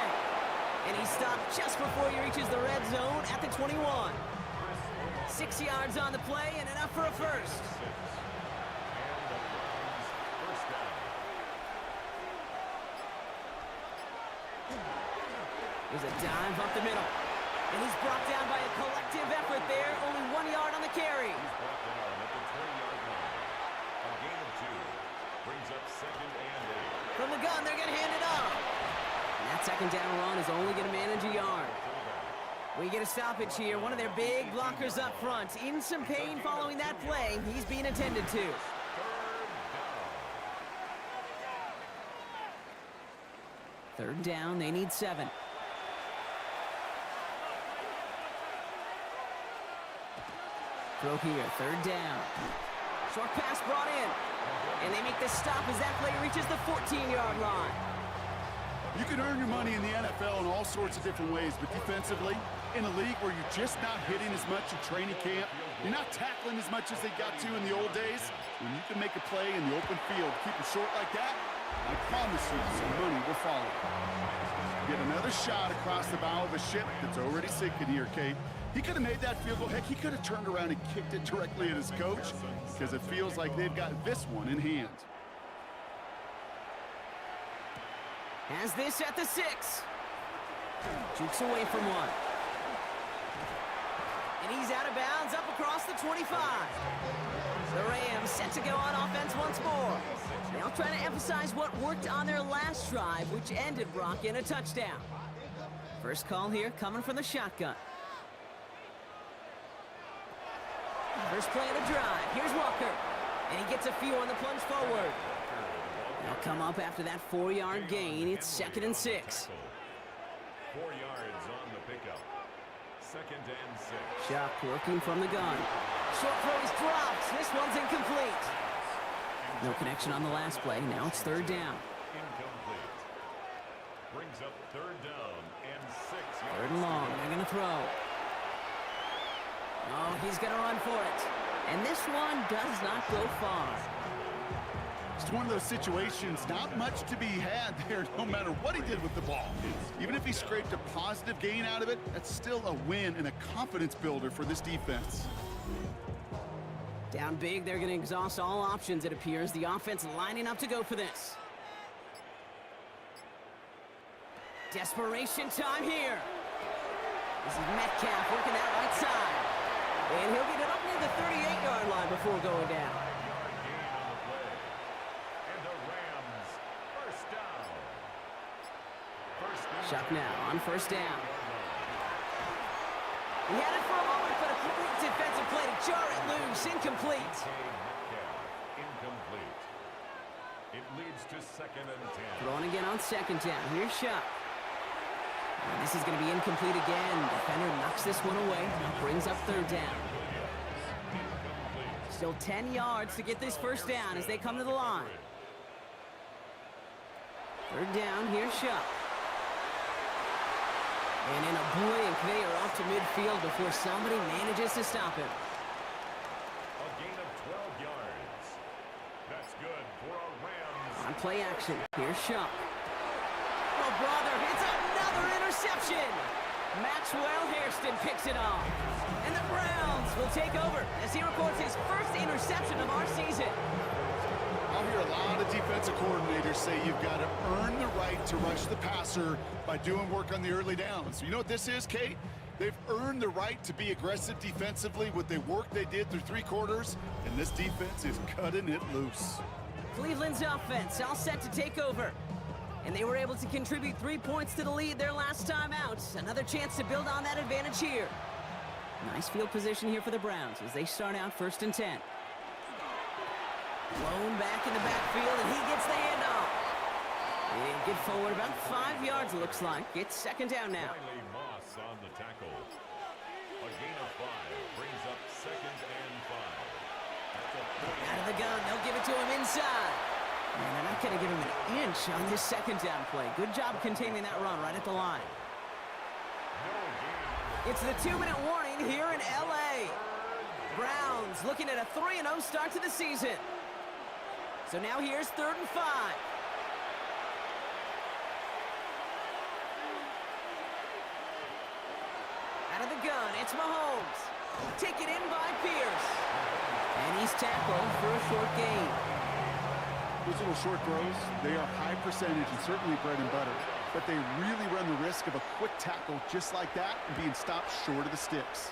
And he stopped just before he reaches the red zone at the 21. 6 yards on the play and enough for a first. There's a dive up the middle. And he's brought down by a collective effort there. Only 1 yard on the carry. He's brought down at the 20-yard line. A gain of 2 brings up 2nd and 8. From the gun, they're going to hand it off. And that 2nd down run is only going to manage a yard. We get a stoppage here. One of their big blockers up front. In some pain following that play. He's being attended to. 3rd down, they need 7. Throw here, 3rd down. Short pass brought in. And they make the stop as that player reaches the 14-yard line. You can earn your money in the NFL in all sorts of different ways, but defensively, in a league where you're just not hitting as much in training camp, you're not tackling as much as they got to in the old days, when you can make a play in the open field, keep it short like that, I promise you some money will follow. Get another shot across the bow of a ship that's already sinking here, Kate. He could have made that field goal. Heck, he could have turned around and kicked it directly at his coach, because it feels like they've got this one in hand. Has this at the 6. Jukes away from one. And he's out of bounds up across the 25. The Rams set to go on offense once more. They'll try to emphasize what worked on their last drive, which ended Brock in a touchdown. First call here coming from the shotgun. First play of the drive. Here's Walker. And he gets a few on the plunge forward. They'll come up after that 4-yard gain. It's 2nd and 6. 4 yards on the pickup. 2nd and 6. Shock working from the gun. Short throw is dropped. This one's incomplete. No connection on the last play. Now it's 3rd down. Incomplete. Brings up 3rd down and 6 yards. 3rd and long. They're going to throw. Oh, he's going to run for it. And this one does not go far. It's one of those situations, not much to be had there, no matter what he did with the ball. Even if he scraped a positive gain out of it, that's still a win and a confidence builder for this defense. Down big, they're going to exhaust all options, it appears. The offense lining up to go for this. Desperation time here. This is Metcalf working that right side. And he'll get it up near the 38-yard line before going down. Shock now on 1st down. He had it for a moment, but a complete defensive play to jar it loose. Incomplete. Incomplete. It leads to 2nd and 10. Throwing again on 2nd down. Here's Shock. And this is going to be incomplete again. Defender knocks this one away. Now brings up 3rd down. Still 10 yards to get this 1st down as they come to the line. 3rd down. Here's Shock. And in a blink, they are off to midfield before somebody manages to stop him. A gain of 12 yards. That's good for a Rams. On play action, here's Shock. Oh, brother, it's another interception. Maxwell Hairston picks it off. And the Browns will take over as he records his first interception of our season. I'll hear a lot of defensive coordinators say you've got to earn the right to rush the passer by doing work on the early downs. You know what this is, Kate? They've earned the right to be aggressive defensively with the work they did through 3 quarters, and this defense is cutting it loose. Cleveland's offense all set to take over. And they were able to contribute 3 points to the lead their last time out. Another chance to build on that advantage here. Nice field position here for the Browns as they start out 1st and 10. Blown back in the backfield, and he gets the handoff. And get forward about 5 yards, it looks like. It's 2nd down now. Riley Moss on the tackle. A gain of 5 brings up 2nd and 5. Out of the gun, they'll give it to him inside. And they're not going to give him an inch on this 2nd down play. Good job containing that run right at the line. It's the 2-minute warning here in L.A. Browns looking at a 3-0 start to the season. So now here's 3rd and 5. Out of the gun, it's Mahomes. Taken in by Pierce. And he's tackled for a short gain. Those little short throws, they are high percentage and certainly bread and butter. But they really run the risk of a quick tackle just like that and being stopped short of the sticks.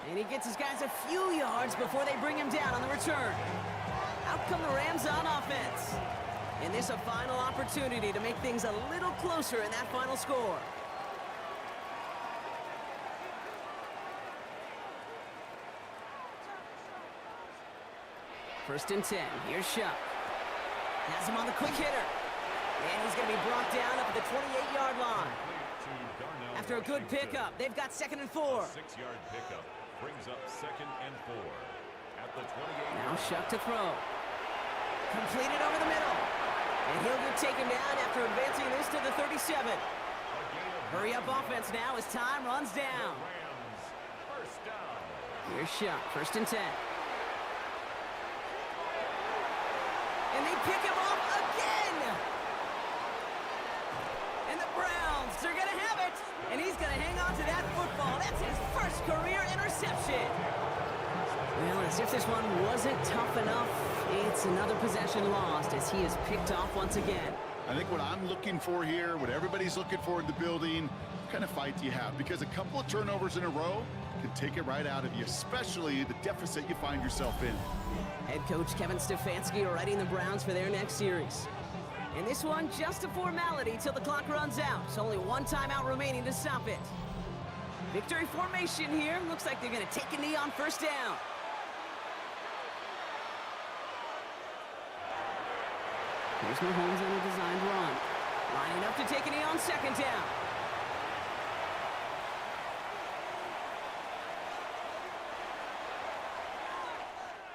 And he gets his guys a few yards before they bring him down on the return. Out come the Rams on offense. And this a final opportunity to make things a little closer in that final score. First and 10. Here's Shock. Has him on the quick hitter. And he's going to be brought down up at the 28-yard line. After a good pickup, they've got 2nd and 4. A 6-yard pickup brings up 2nd and 4. At the 28. Now Shuck to throw. Completed over the middle. And he'll get taken down after advancing this to the 37. Hurry up offense now as time runs down. Rams, first down. Here's Shuck, 1st and 10. And they pick him off again. And the Browns, they're going to have it. And he's going to hang on to that football. That's his first career interception. Well, as if this one wasn't tough enough, it's another possession lost as he is picked off once again. I think what I'm looking for here, what everybody's looking for in the building, what kind of fight do you have? Because a couple of turnovers in a row can take it right out of you, especially the deficit you find yourself in. Head coach Kevin Stefanski readying the Browns for their next series. And this one, just a formality till the clock runs out. It's only one timeout remaining to stop it. Victory formation here. Looks like they're going to take a knee on 1st down. Here's Mahomes on a designed run. Lining up to take a knee on 2nd down.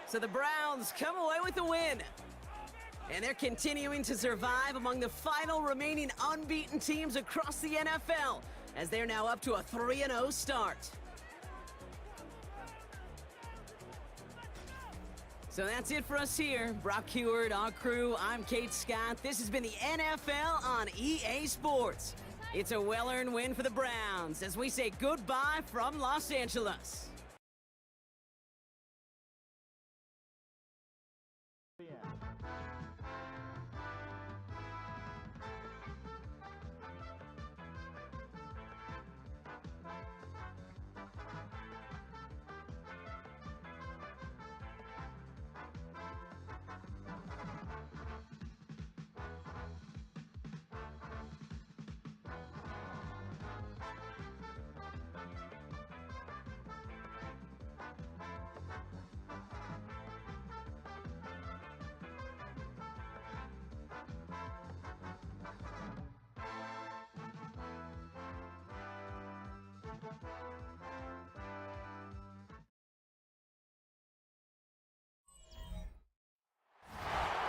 So the Browns come away with the win. And they're continuing to survive among the final remaining unbeaten teams across the NFL, as they're now up to a 3-0 start. So that's it for us here. Brock Heward, our crew, I'm Kate Scott. This has been the NFL on EA Sports. It's a well-earned win for the Browns as we say goodbye from Los Angeles.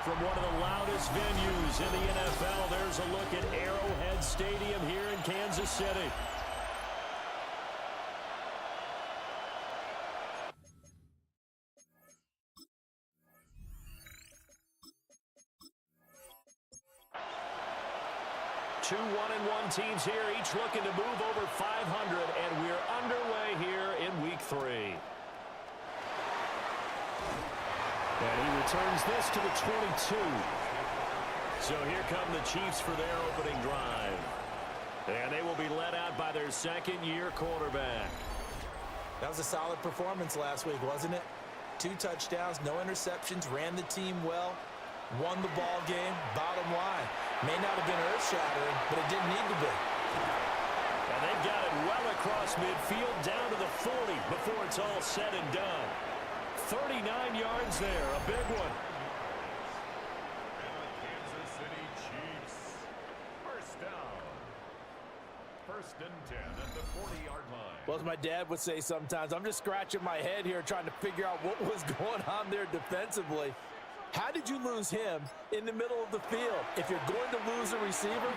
From one of the loudest venues in the NFL, there's a look at Arrowhead Stadium here in Kansas City. Two 1-1 teams here, each looking to move over 500, and we're underway here in Week 3. And he returns this to the 22. So here come the Chiefs for their opening drive. And they will be led out by their second-year quarterback. That was a solid performance last week, wasn't it? 2 touchdowns, no interceptions, ran the team well, won the ball game. Bottom line, may not have been earth-shattering, but it didn't need to be. And they've got it well across midfield, down to the 40 before it's all said and done. 39 yards there, a big one. And the Kansas City Chiefs. First down. 1st and 10 at the 40-yard line. Well, as my dad would say sometimes, I'm just scratching my head here trying to figure out what was going on there defensively. How did you lose him in the middle of the field? If you're going to lose a receiver,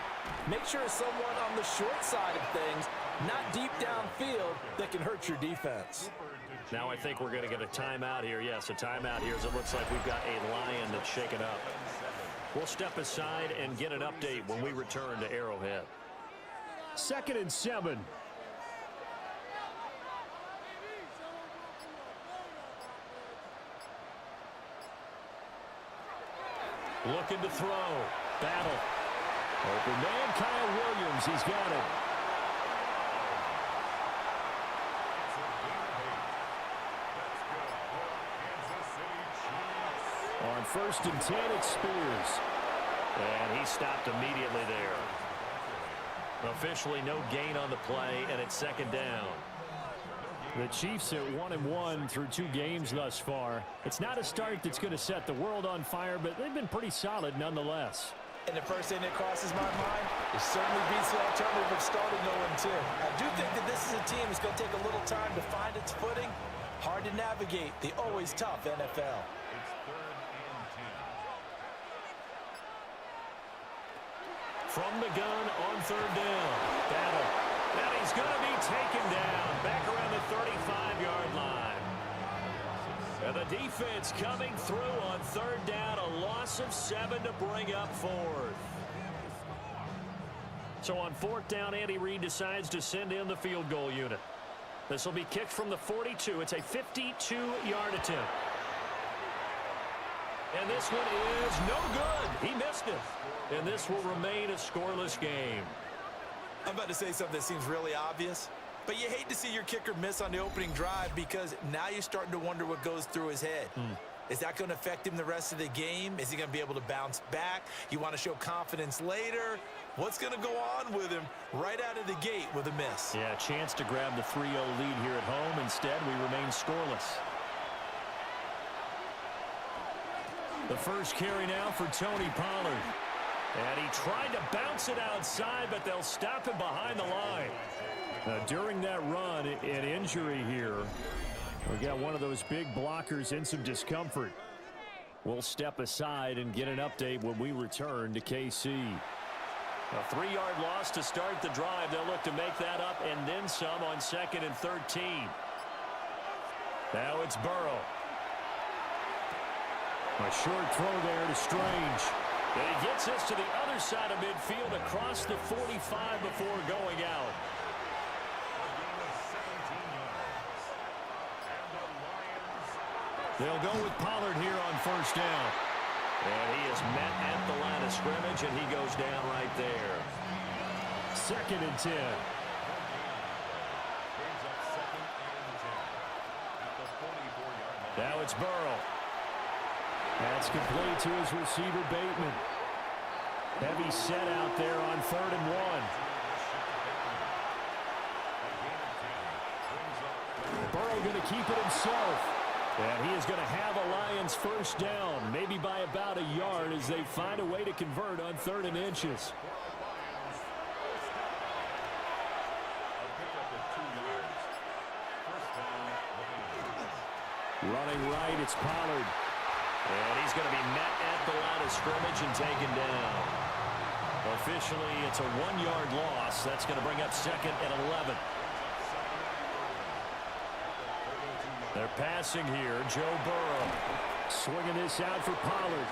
make sure it's someone on the short side of things, not deep downfield, that can hurt your defense. Now I think we're going to get a timeout here. Yes, a timeout here as it looks like we've got a Lion that's shaken up. We'll step aside and get an update when we return to Arrowhead. 2nd and 7. Looking to throw. Battle. Open man, Kyle Williams. He's got it. On 1st and 10, it's Spears. And he stopped immediately there. Officially no gain on the play, and it's 2nd down. The Chiefs are 1-1 through 2 games thus far. It's not a start that's going to set the world on fire, but they've been pretty solid nonetheless. And the first thing that crosses my mind, it certainly beats the alternative of starting 0-2. I do think that this is a team that's going to take a little time to find its footing. Hard to navigate the always tough NFL. It's 3rd and 10. From the gun on 3rd down. Battle. And he's going to be taken down back around the 35-yard line. And the defense coming through on 3rd down. A loss of 7 to bring up 4th. So on 4th down, Andy Reid decides to send in the field goal unit. This will be kicked from the 42. It's a 52-yard attempt. And this one is no good. He missed it. And this will remain a scoreless game. I'm about to say something that seems really obvious, but you hate to see your kicker miss on the opening drive because now you're starting to wonder what goes through his head. Is that going to affect him the rest of the game? Is he going to be able to bounce back? You want to show confidence later? What's going to go on with him right out of the gate with a miss? Yeah, a chance to grab the 3-0 lead here at home. Instead, we remain scoreless. The first carry now for Tony Pollard. And he tried to bounce it outside, but they'll stop him behind the line. During that run, an injury here. We got one of those big blockers in some discomfort. We'll step aside and get an update when we return to KC. A 3-yard loss to start the drive. They'll look to make that up and then some on 2nd and 13. Now it's Burrow. A short throw there to Strange. And he gets this to the other side of midfield across the 45 before going out. They'll go with Pollard here on 1st down. And he is met at the line of scrimmage, and he goes down right there. 2nd and 10. Now it's Burrow. That's complete to his receiver, Bateman. Heavy set out there on 3rd and 1. Burrow going to keep it himself. And he is going to have a Lions 1st down, maybe by about a yard as they find a way to convert on 3rd and inches. Running right, it's Pollard. And he's going to be met at the line of scrimmage and taken down. Officially, it's a 1-yard loss. That's going to bring up 2nd and 11. They're passing here. Joe Burrow swinging this out for Pollard.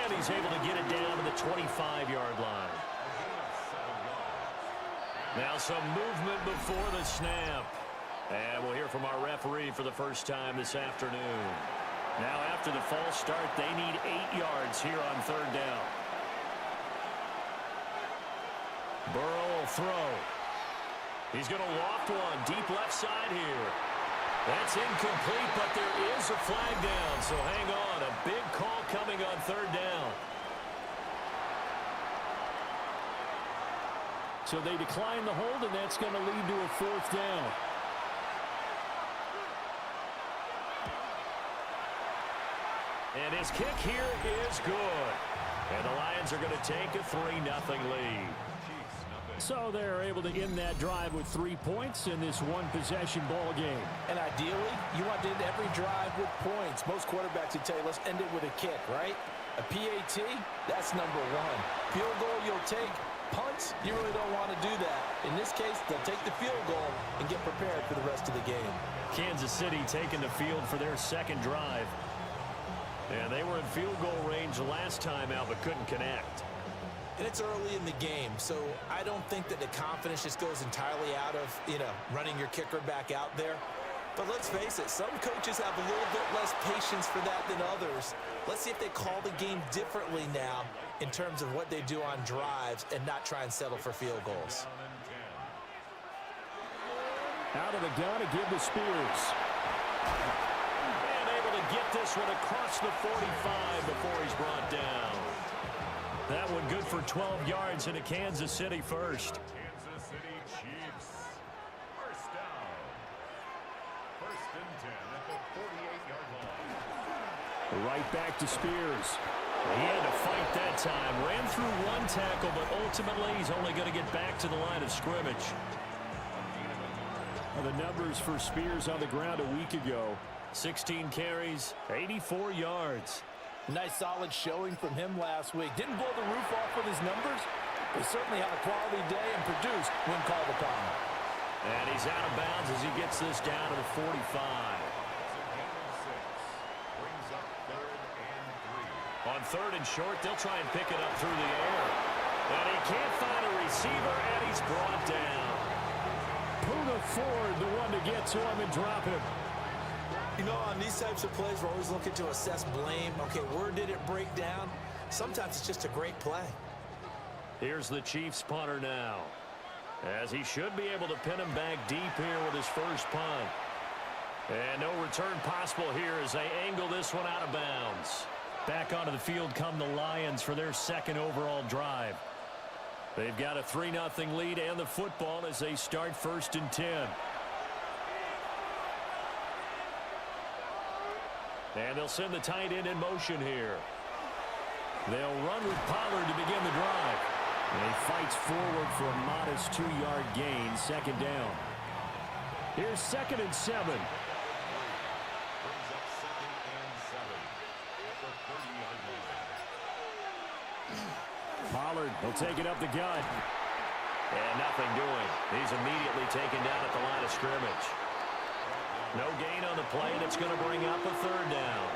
And he's able to get it down to the 25-yard line. Now some movement before the snap. And we'll hear from our referee for the first time this afternoon. Now after the false start, they need 8 yards here on 3rd down. Burrow will throw. He's going to loft one deep left side here. That's incomplete, but there is a flag down, so hang on. A big call coming on 3rd down. So they decline the hold, and that's going to lead to a 4th down. And his kick here is good. And the Lions are going to take a 3-0 lead. So they're able to end that drive with 3 points in this one-possession ball game. And ideally, you want to end every drive with points. Most quarterbacks would tell you, let's end it with a kick, right? A PAT, that's number 1. Field goal you'll take. Punts, you really don't want to do that. In this case, they'll take the field goal and get prepared for the rest of the game. Kansas City taking the field for their 2nd drive. And they were in field goal range last time out, but couldn't connect. And it's early in the game, so I don't think that the confidence just goes entirely out of, running your kicker back out there. But let's face it, some coaches have a little bit less patience for that than others. Let's see if they call the game differently now in terms of what they do on drives and not try and settle for field goals. Out of the gun to give to Spears. And able to get this one across the 45 before he's brought down. That one good for 12 yards into Kansas City first. Kansas City Chiefs. 1st down. 1st and 10 at the 48-yard line. Right back to Spears. He had to fight that time. Ran through one tackle, but ultimately he's only going to get back to the line of scrimmage. The numbers for Spears on the ground a week ago. 16 carries, 84 yards. Nice solid showing from him last week. Didn't blow the roof off with his numbers, but certainly had a quality day and produced when called upon. And he's out of bounds as he gets this down to the 45. On 3rd and short, they'll try and pick it up through the air. And he can't find a receiver, and he's brought down. Puna Ford, the one to get to him and drop him. You know, on these types of plays, we're always looking to assess blame. Okay, where did it break down? Sometimes it's just a great play. Here's the Chiefs punter now, as he should be able to pin him back deep here with his first punt. And no return possible here as they angle this one out of bounds. Back onto the field come the Lions for their second overall drive. They've got a 3-0 lead and the football as they start 1st and 10. And they'll send the tight end in motion here. They'll run with Pollard to begin the drive. And he fights forward for a modest 2-yard gain, 2nd down. Here's 2nd and 7. Pollard will take it up the gut. And nothing doing. He's immediately taken down at the line of scrimmage. No gain on the play, and it's going to bring up a 3rd down.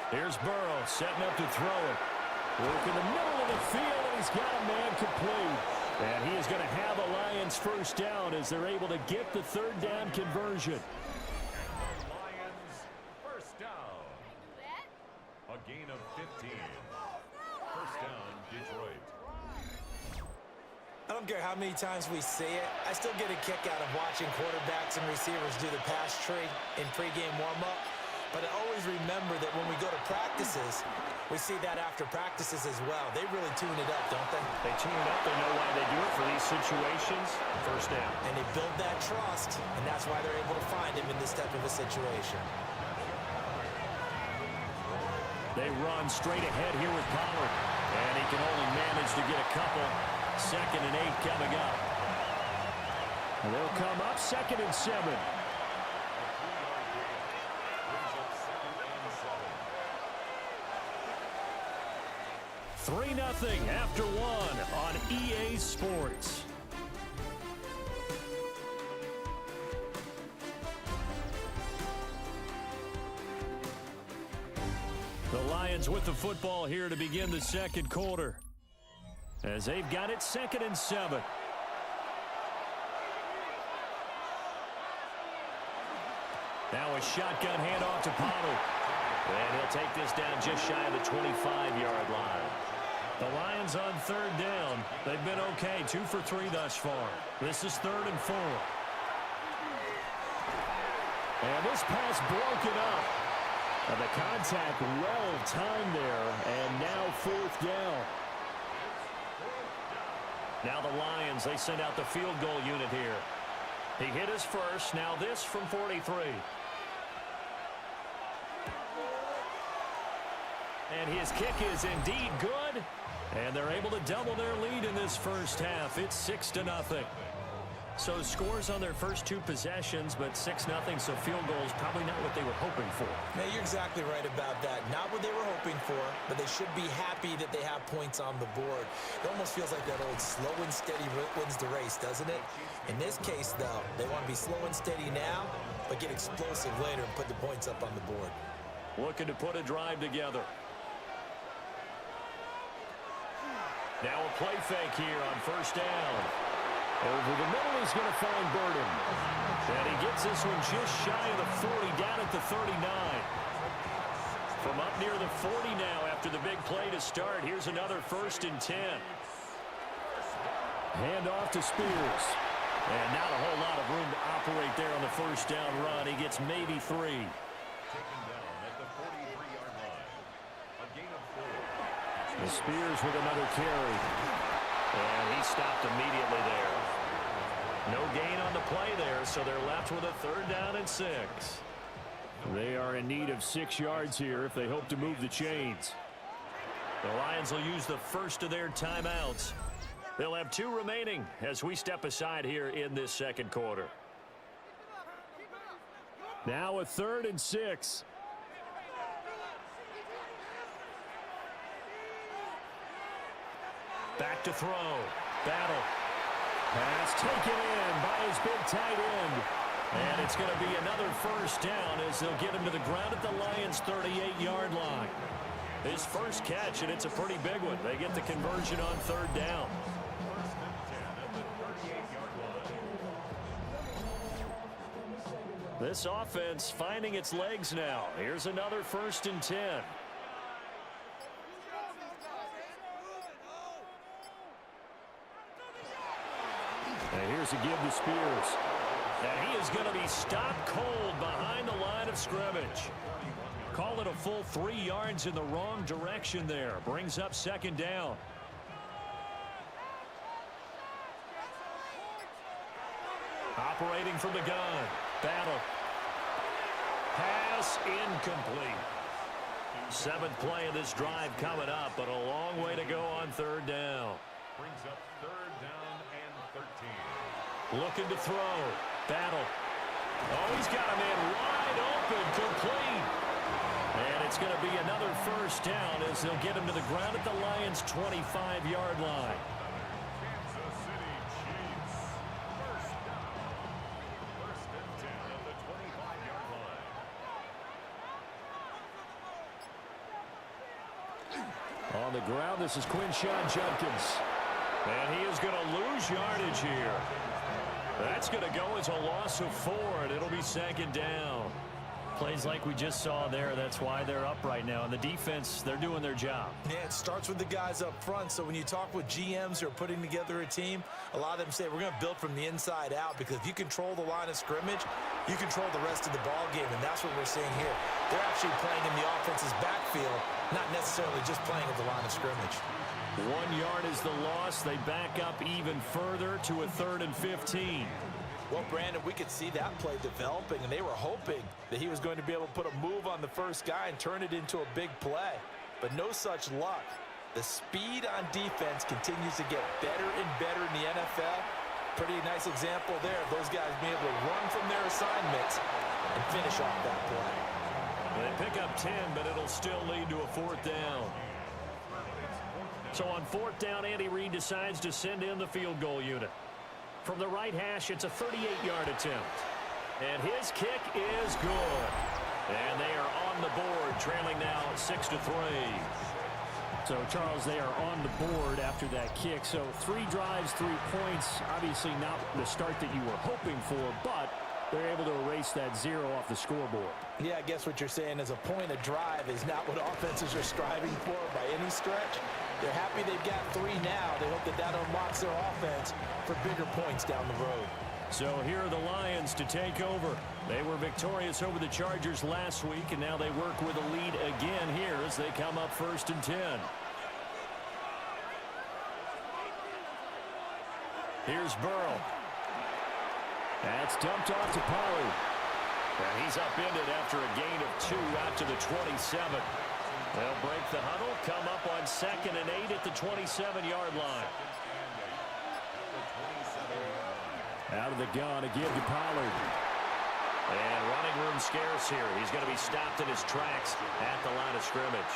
Here's Burrow setting up to throw it. Work in the middle of the field, and he's got a man complete. And he is going to have a Lions 1st down as they're able to get the 3rd down conversion. Lions, 1st down. A gain of 15. 1st down, Detroit. I don't care how many times we see it. I still get a kick out of watching quarterbacks and receivers do the pass tree in pregame warm-up. But I always remember that when we go to practices, we see that after practices as well. They really tune it up, don't they? They tune it up. They know why they do it for these situations. 1st down. And they build that trust, and that's why they're able to find him in this type of a situation. They run straight ahead here with Pollard. And he can only manage to get a couple. 2nd and 8 coming up. And they'll come up 2nd and 7. 3-0 after 1 on EA Sports. The Lions with the football here to begin the 2nd quarter, as they've got it 2nd and 7. Now a shotgun handoff to Pollard. And he'll take this down just shy of the 25-yard line. The Lions on 3rd down. They've been okay, 2 for 3 thus far. This is 3rd and 4. And this pass broken up. And the contact well timed there. And now 4th down. Now the Lions, they send out the field goal unit here. He hit his first. Now this from 43. And his kick is indeed good. And they're able to double their lead in this 1st half. It's 6-0. So scores on their first 2 possessions, but 6-0. So field goals probably not what they were hoping for. Yeah, you're exactly right about that. Not what they were hoping for, but they should be happy that they have points on the board. It almost feels like that old slow and steady wins the race, doesn't it? In this case, though, they want to be slow and steady now, but get explosive later and put the points up on the board. Looking to put a drive together. Now a play fake here on 1st down. Over the middle is going to find Burden. And he gets this one just shy of the 40, down at the 39. From up near the 40 now after the big play to start. Here's another 1st and 10. Hand off to Spears. And not a whole lot of room to operate there on the 1st down run. He gets maybe 3. Taken down at the 43-yard line. A gain of 4. The Spears with another carry. And he stopped immediately there. No gain on the play there, so they're left with a 3rd down and 6. They are in need of 6 yards here if they hope to move the chains. The Lions will use the first of their timeouts. They'll have 2 remaining as we step aside here in this second quarter. Now a 3rd and 6. Back to throw. Battle. Pass taken in by his big tight end. And it's going to be another first down as they'll get him to the ground at the Lions' 38-yard line. His first catch, and it's a pretty big one. They get the conversion on 3rd down. This offense finding its legs now. Here's another 1st and 10. And here's a give to Spears. And he is going to be stopped cold behind the line of scrimmage. Call it a full 3 yards in the wrong direction there. Brings up 2nd down. Operating from the gun. Battle. Pass incomplete. 7th play of this drive coming up, but a long way to go on 3rd down. Brings up 3rd down and 13. Looking to throw. Battle. Oh, he's got a man wide open, complete. And it's going to be another first down as they'll get him to the ground at the Lions' 25-yard line. Kansas City Chiefs. First down. 1st and 10 at the 25-yard line. On the ground, this is Quinshon Judkins. And he is going to lose yardage here. That's going to go as a loss of 4, and it'll be 2nd down. Plays like we just saw there. That's why they're up right now. And the defense, they're doing their job. Yeah, it starts with the guys up front. So when you talk with GMs who are putting together a team, a lot of them say we're going to build from the inside out, because if you control the line of scrimmage, you control the rest of the ball game, and that's what we're seeing here. They're actually playing in the offense's backfield, not necessarily just playing at the line of scrimmage. 1 yard is the loss. They back up even further to a 3rd and 15. Well, Brandon, we could see that play developing, and they were hoping that he was going to be able to put a move on the first guy and turn it into a big play. But no such luck. The speed on defense continues to get better and better in the NFL. Pretty nice example there of those guys being able to run from their assignments and finish off that play. They pick up 10, but it'll still lead to a 4th down. So on 4th down, Andy Reid decides to send in the field goal unit. From the right hash, it's a 38-yard attempt. And his kick is good. And they are on the board, trailing now 6-3. So, Charles, they are on the board after that kick. So 3 drives, 3 points. Obviously not the start that you were hoping for, but they're able to erase that 0 off the scoreboard. Yeah, I guess what you're saying is a point of drive is not what offenses are striving for by any stretch. They're happy they've got 3 now. They hope that that unlocks their offense for bigger points down the road. So here are the Lions to take over. They were victorious over the Chargers last week, and now they work with a lead again here as they come up 1st and 10. Here's Burrow. That's dumped off to Pollard. And he's upended after a gain of 2 out to the 27. They'll break the huddle, come up on 2nd and 8 at the 27-yard line. Out of the gun, a give to Pollard. And running room scarce here. He's going to be stopped in his tracks at the line of scrimmage.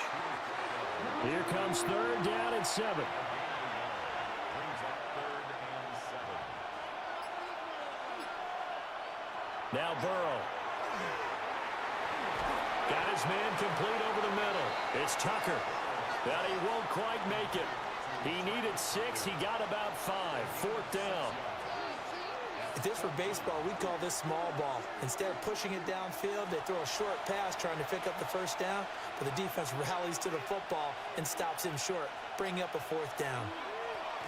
Here comes 3rd down and 7. Now Burrow. Got his man complete over the middle. It's Tucker. But he won't quite make it. He needed 6. He got about 5. 4th down. If this were baseball, we'd call this small ball. Instead of pushing it downfield, they throw a short pass trying to pick up the first down, but the defense rallies to the football and stops him short, bringing up a 4th down.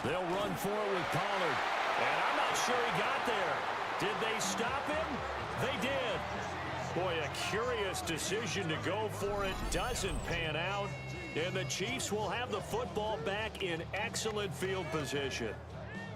They'll run forward with Pollard. And I'm not sure he got there. Did they stop him? They did. Boy, a curious decision to go for it. Doesn't pan out. And the Chiefs will have the football back in excellent field position.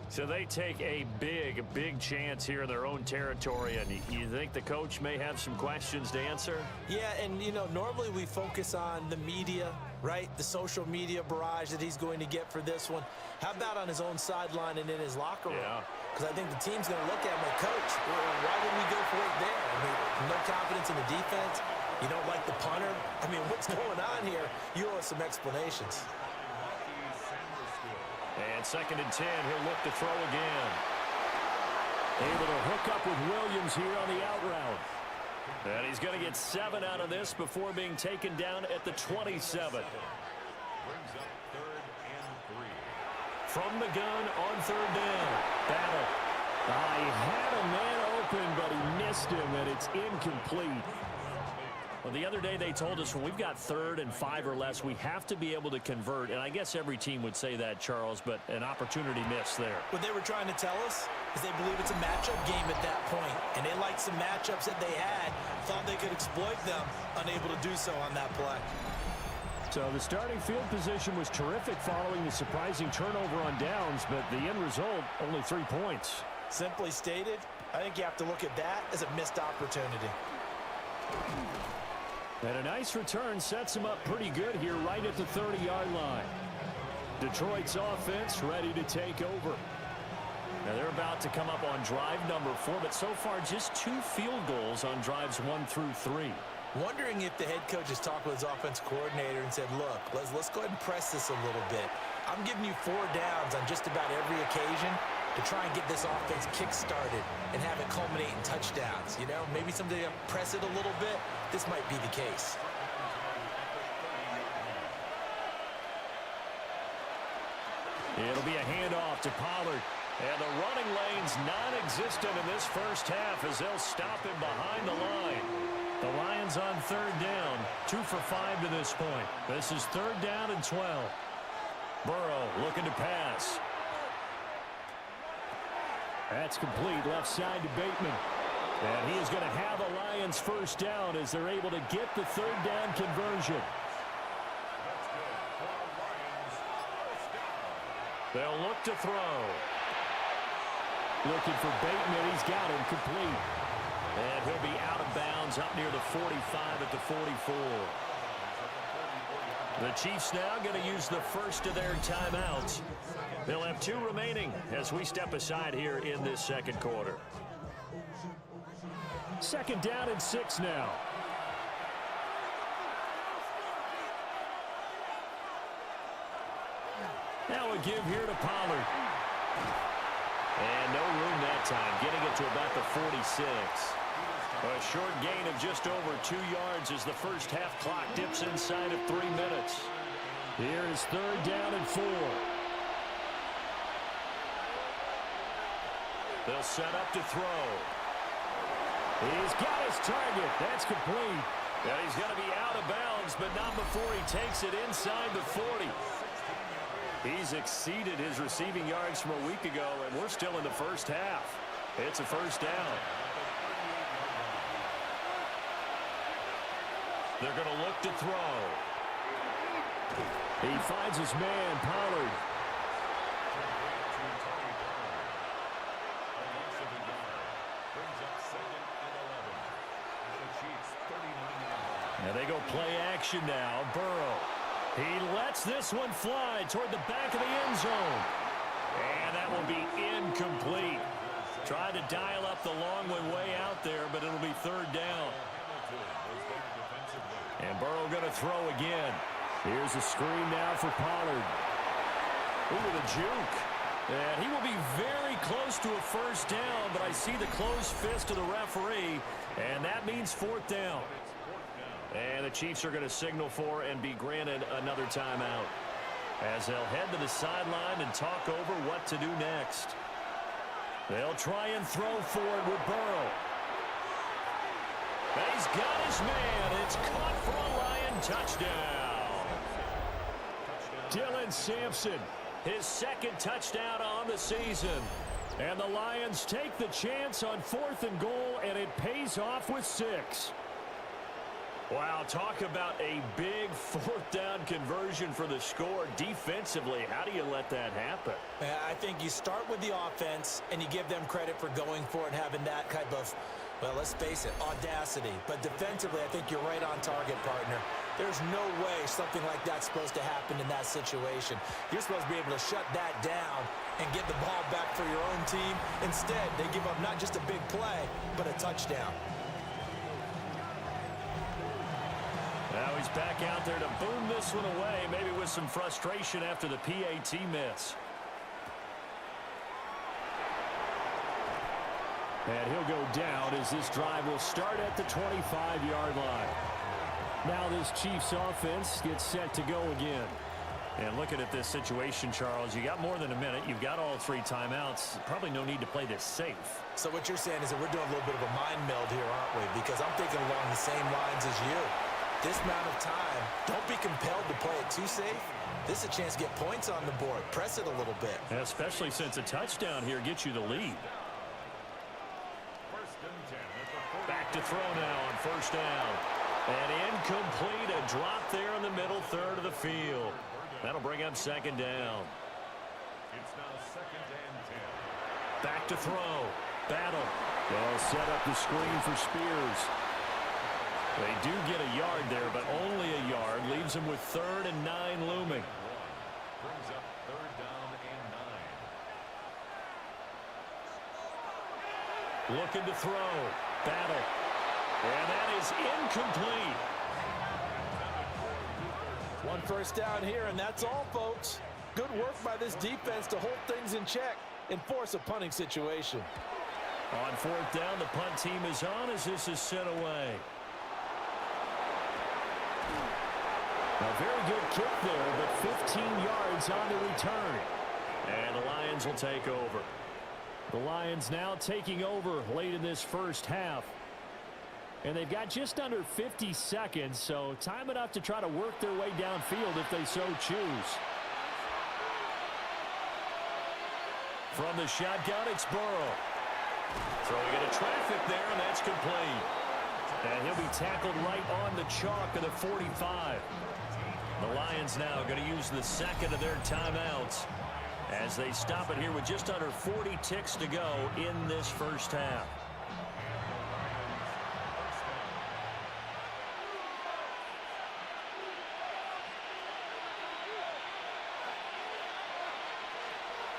So they take a big chance here in their own territory, and you think the coach may have some questions to answer? Yeah, and, you know, normally we focus on the media, right? The social media barrage that he's going to get for this one. How about on his own sideline and in his locker room? Yeah. Because I think the team's going to look at him like, Coach, why did we go for it there? I mean, no confidence in the defense. You don't like the punter. I mean, what's going on here? You owe us some explanations. And 2nd and 10, he'll look to throw again. Able to hook up with Williams here on the out route. And he's going to get 7 out of this before being taken down at the 27. Brings up 3rd and 3. From the gun on 3rd down. Battle. He had a man open, but he missed him, and it's incomplete. Well, the other day they told us when we've got 3rd and 5 or less, we have to be able to convert. And I guess every team would say that, Charles, but an opportunity missed there. What they were trying to tell us is they believe it's a matchup game at that point, and they liked some matchups that they had, thought they could exploit them, unable to do so on that play. So the starting field position was terrific following the surprising turnover on downs, but the end result, only 3 points. Simply stated, I think you have to look at that as a missed opportunity. And a nice return sets him up pretty good here right at the 30-yard line. Detroit's offense ready to take over. Now they're about to come up on drive number 4, but so far just 2 field goals on drives 1 through 3. Wondering if the head coach has talked with his offense coordinator and said, look, let's go ahead and press this a little bit. I'm giving you 4 downs on just about every occasion to try and get this offense kick-started and have it culminate in touchdowns. You know, maybe someday press it a little bit. This might be the case. It'll be a handoff to Pollard. And the running lane's non-existent in this first half as they'll stop him behind the line. The Lions on 3rd down, 2 for 5 to this point. This is 3rd down and 12. Burrow looking to pass. That's complete left side to Bateman. And he is going to have a Lions first down as they're able to get the 3rd down conversion. They'll look to throw. Looking for Bateman. He's got him complete. And he'll be out of bounds up near the 45 at the 44. The Chiefs now going to use the first of their timeouts. They'll have 2 remaining as we step aside here in this 2nd quarter. 2nd down and 6 now. Now a give here to Pollard. And no room that time, getting it to about the 46. A short gain of just over 2 yards as the first half clock dips inside of 3 minutes. Here is 3rd down and 4. They'll set up to throw. He's got his target. That's complete. And he's going to be out of bounds, but not before he takes it inside the 40. He's exceeded his receiving yards from a week ago, and we're still in the first half. It's a first down. They're going to look to throw. He finds his man, Pollard. And they go play action now. Burrow. He lets this one fly toward the back of the end zone. And that will be incomplete. Tried to dial up the long one way out there, but it'll be 3rd down. And Burrow going to throw again. Here's a screen now for Pollard. Ooh, the juke. And he will be very close to a first down, but I see the closed fist of the referee, and that means 4th down. And the Chiefs are going to signal for and be granted another timeout as they'll head to the sideline and talk over what to do next. They'll try and throw forward with Burrow. And he's got his man. It's caught for a Lion touchdown. Dylan Sampson, His 2nd touchdown on the season. and the Lions take the chance on 4th and goal, and it pays off with 6. Wow, talk about a big fourth down conversion for the score. Defensively, how do you let that happen? I think you start with the offense, and you give them credit for going for it and having that type of, well, let's face it, audacity. But defensively, I think you're right on target, partner. There's no way something like that's supposed to happen in that situation. You're supposed to be able to shut that down and get the ball back for your own team. Instead, they give up not just a big play, but a touchdown. Now he's back out there to boom this one away, maybe with some frustration after the PAT miss. And he'll go down as this drive will start at the 25-yard line. Now this Chiefs offense gets set to go again. And looking at this situation, Charles, you got more than a minute. You've got all 3 timeouts. Probably no need to play this safe. So what you're saying is that we're doing a little bit of a mind meld here, aren't we? Because I'm thinking along the same lines as you. This amount of time, don't be compelled to play it too safe. This is a chance to get points on the board. Press it a little bit. And especially since a touchdown here gets you the lead. Back to throw now on first down. And incomplete, a drop there in the middle third of the field. That'll bring up second down. It's now second and 10. Back to throw. Battle. They'll set up the screen for Spears. They do get a yard there, but only a yard. Leaves them with 3rd and 9 looming. Brings up 3rd down and 9. Looking to throw. Battle. And that is incomplete. 1 first down here, and that's all, folks. Good work by this defense to hold things in check and force a punting situation. On 4th down, the punt team is on as this is sent away. A very good kick there, but 15 yards on the return. And the Lions will take over. The Lions now taking over late in this first half. And they've got just under 50 seconds, so time enough to try to work their way downfield if they so choose. From the shotgun, it's Burrow. Throwing into traffic there, and that's complete. And he'll be tackled right on the chalk of the 45. The Lions now going to use the second of their timeouts as they stop it here with just under 40 ticks to go in this first half.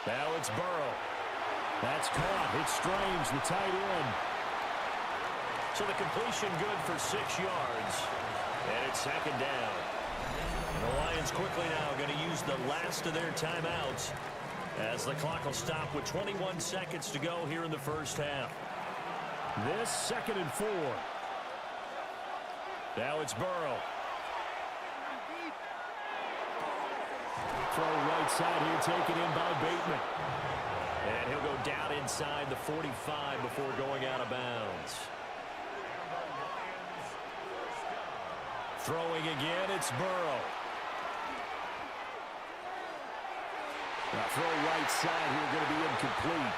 Now it's Burrow. That's caught. It's Strange, the tight end. So the completion good for 6 yards. And it's second down. And the Lions quickly now going to use the last of their timeouts as the clock will stop with 21 seconds to go here in the first half. This 2nd and 4. Now it's Burrow. Throw right side here taken in by Bateman. And he'll go down inside the 45 before going out of bounds. Throwing again, it's Burrow. Now throw right side here going to be incomplete.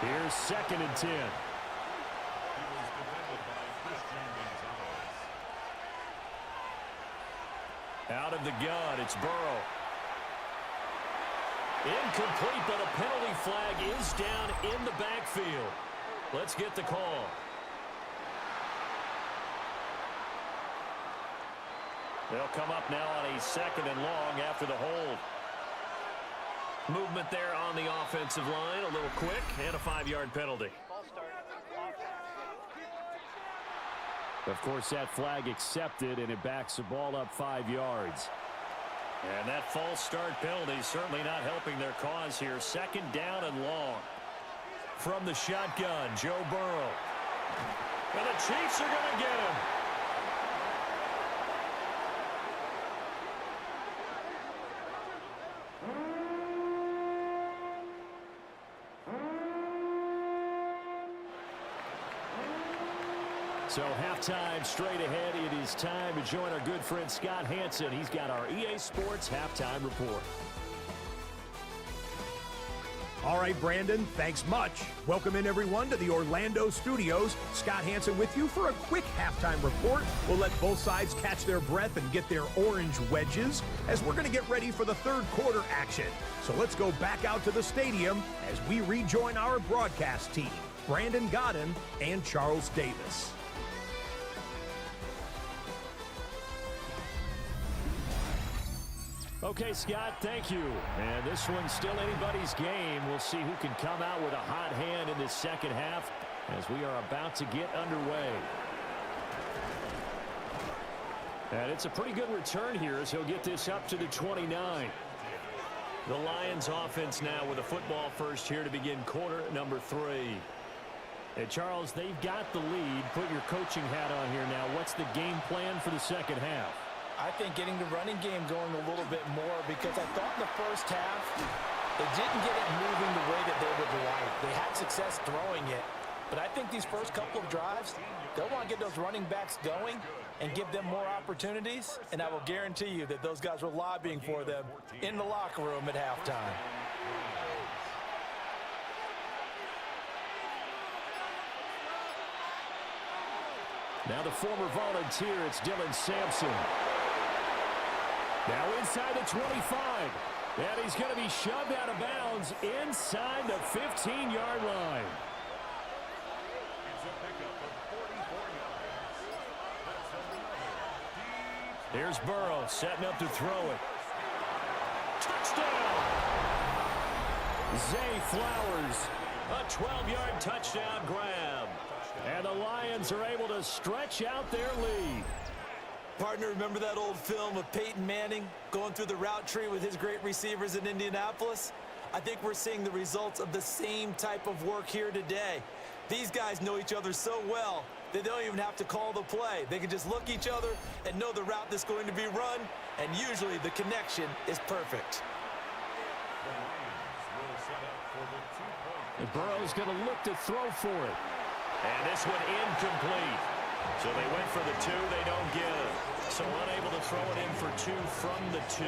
Here's 2nd and 10. Out of the gun, it's Burrow. Incomplete, but a penalty flag is down in the backfield. Let's get the call. They'll come up now on a 2nd and long after the hold. Movement there on the offensive line, a little quick, and a 5-yard penalty. Of course, that flag accepted, and it backs the ball up 5 yards. And that false start penalty certainly not helping their cause here. 2nd down and long. From the shotgun, Joe Burrow. And the Chiefs are going to get him. So halftime straight ahead. It is time to join our good friend Scott Hansen. He's got our EA Sports Halftime Report. All right, Brandon, thanks much. Welcome in, everyone, to the Orlando studios. Scott Hansen with you for a quick halftime report. We'll let both sides catch their breath and get their orange wedges as we're going to get ready for the third quarter action. So let's go back out to the stadium as we rejoin our broadcast team, Brandon Godden and Charles Davis. Okay, Scott, thank you. And this one's still anybody's game. We'll see who can come out with a hot hand in this second half as we are about to get underway. And it's a pretty good return here as he'll get this up to the 29. The Lions offense now with a football first here to begin quarter number 3. And Charles, they've got the lead. Put your coaching hat on here now. What's the game plan for the second half? I think getting the running game going a little bit more, because I thought in the first half they didn't get it moving the way that they would like. They had success throwing it, but I think these first couple of drives, they'll want to get those running backs going and give them more opportunities, and I will guarantee you that those guys were lobbying for them in the locker room at halftime. Now the former volunteer, it's Dylan Sampson. Now inside the 25. And he's going to be shoved out of bounds inside the 15-yard line. Here's Burrow setting up to throw it. Touchdown! Zay Flowers, a 12-yard touchdown grab. And the Lions are able to stretch out their lead. Partner, remember that old film of Peyton Manning going through the route tree with his great receivers in Indianapolis? I think we're seeing the results of the same type of work here today. These guys know each other so well that they don't even have to call the play. They can just look each other and know the route that's going to be run, and usually the connection is perfect. And Burrow's going to look to throw for it. And this one incomplete. So they went for the 2, they don't get it. So unable to throw it in for 2 from the 2.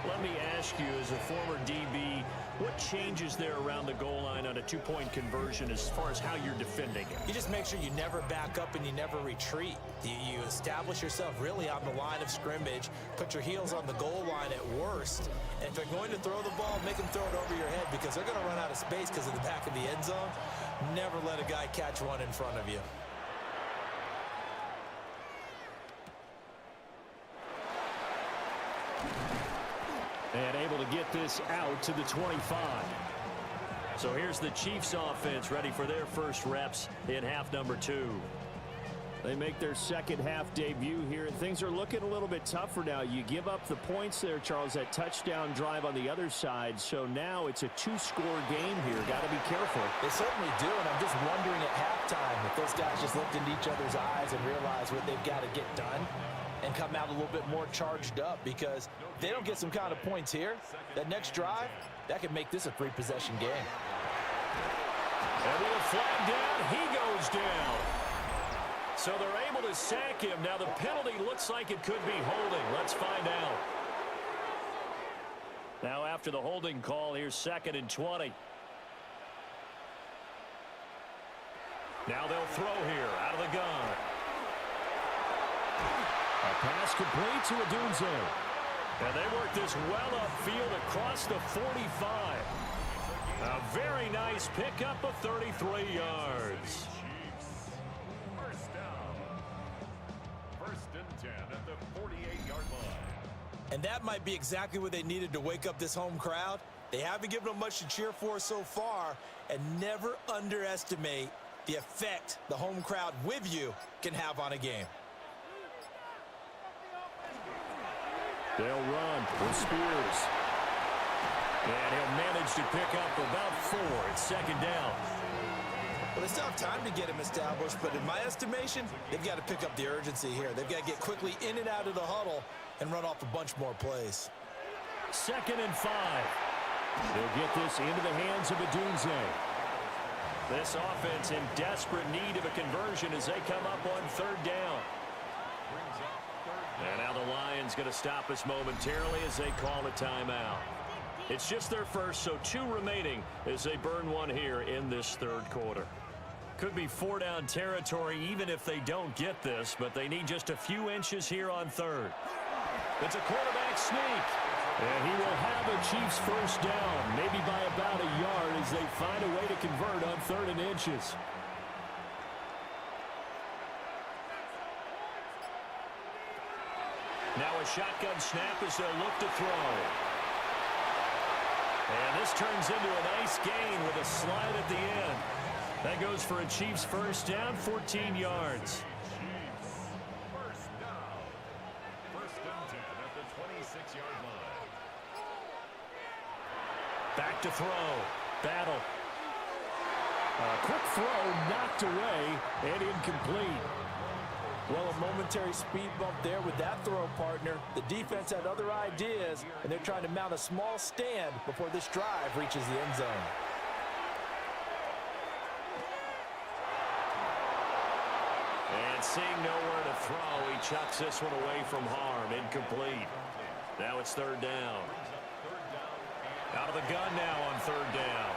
Let me ask you, as a former DB, what changes there around the goal line on a 2-point conversion as far as how you're defending it? You just make sure you never back up and you never retreat. You establish yourself really on the line of scrimmage, put your heels on the goal line at worst. And if they're going to throw the ball, make them throw it over your head, because they're going to run out of space because of the back of the end zone. Never let a guy catch one in front of you. And able to get this out to the 25. So here's the Chiefs offense ready for their first reps in half number 2. They make their second half debut here, and things are looking a little bit tougher now. You give up the points there, Charles, that touchdown drive on the other side. So now it's a 2-score game here. Got to be careful. They certainly do, and I'm just wondering at halftime if those guys just looked into each other's eyes and realized what they've got to get done and come out a little bit more charged up, because if they don't get some kind of points here, that next drive, that could make this a 3-possession game. And with a flag down, he goes down. So they're able to sack him. Now the penalty looks like it could be holding. Let's find out. Now after the holding call, here's 2nd and 20. Now they'll throw here out of the gun. A pass complete to Adunze. And they work this well upfield across the 45. A very nice pickup of 33 yards. First down. 1st and 10 at the 48-yard line. And that might be exactly what they needed to wake up this home crowd. They haven't given them much to cheer for so far, and never underestimate the effect the home crowd with you can have on a game. They'll run with Spears. And he'll manage to pick up about 4. It's 2nd down. Well, they still have time to get him established, but in my estimation, they've got to pick up the urgency here. They've got to get quickly in and out of the huddle and run off a bunch more plays. 2nd and 5. They'll get this into the hands of Adunze. This offense in desperate need of a conversion as they come up on 3rd down. And now the Lions going to stop us momentarily as they call a timeout. It's just their first, so 2 remaining as they burn one here in this third quarter. Could be 4-down territory even if they don't get this, but they need just a few inches here on third. It's a quarterback sneak. And he will have a Chiefs first down, maybe by about a yard as they find a way to convert on 3rd and inches. Now a shotgun snap as they'll look to throw. And this turns into a nice gain with a slide at the end. That goes for a Chiefs first down, 14 yards. First down. First and 10 at the 26-yard line. Back to throw. Battle. A quick throw knocked away and incomplete. Well, a momentary speed bump there with that throw, partner. The defense had other ideas, and they're trying to mount a small stand before this drive reaches the end zone. And seeing nowhere to throw, he chucks this one away from harm. Incomplete. Now it's 3rd down. Out of the gun now on 3rd down.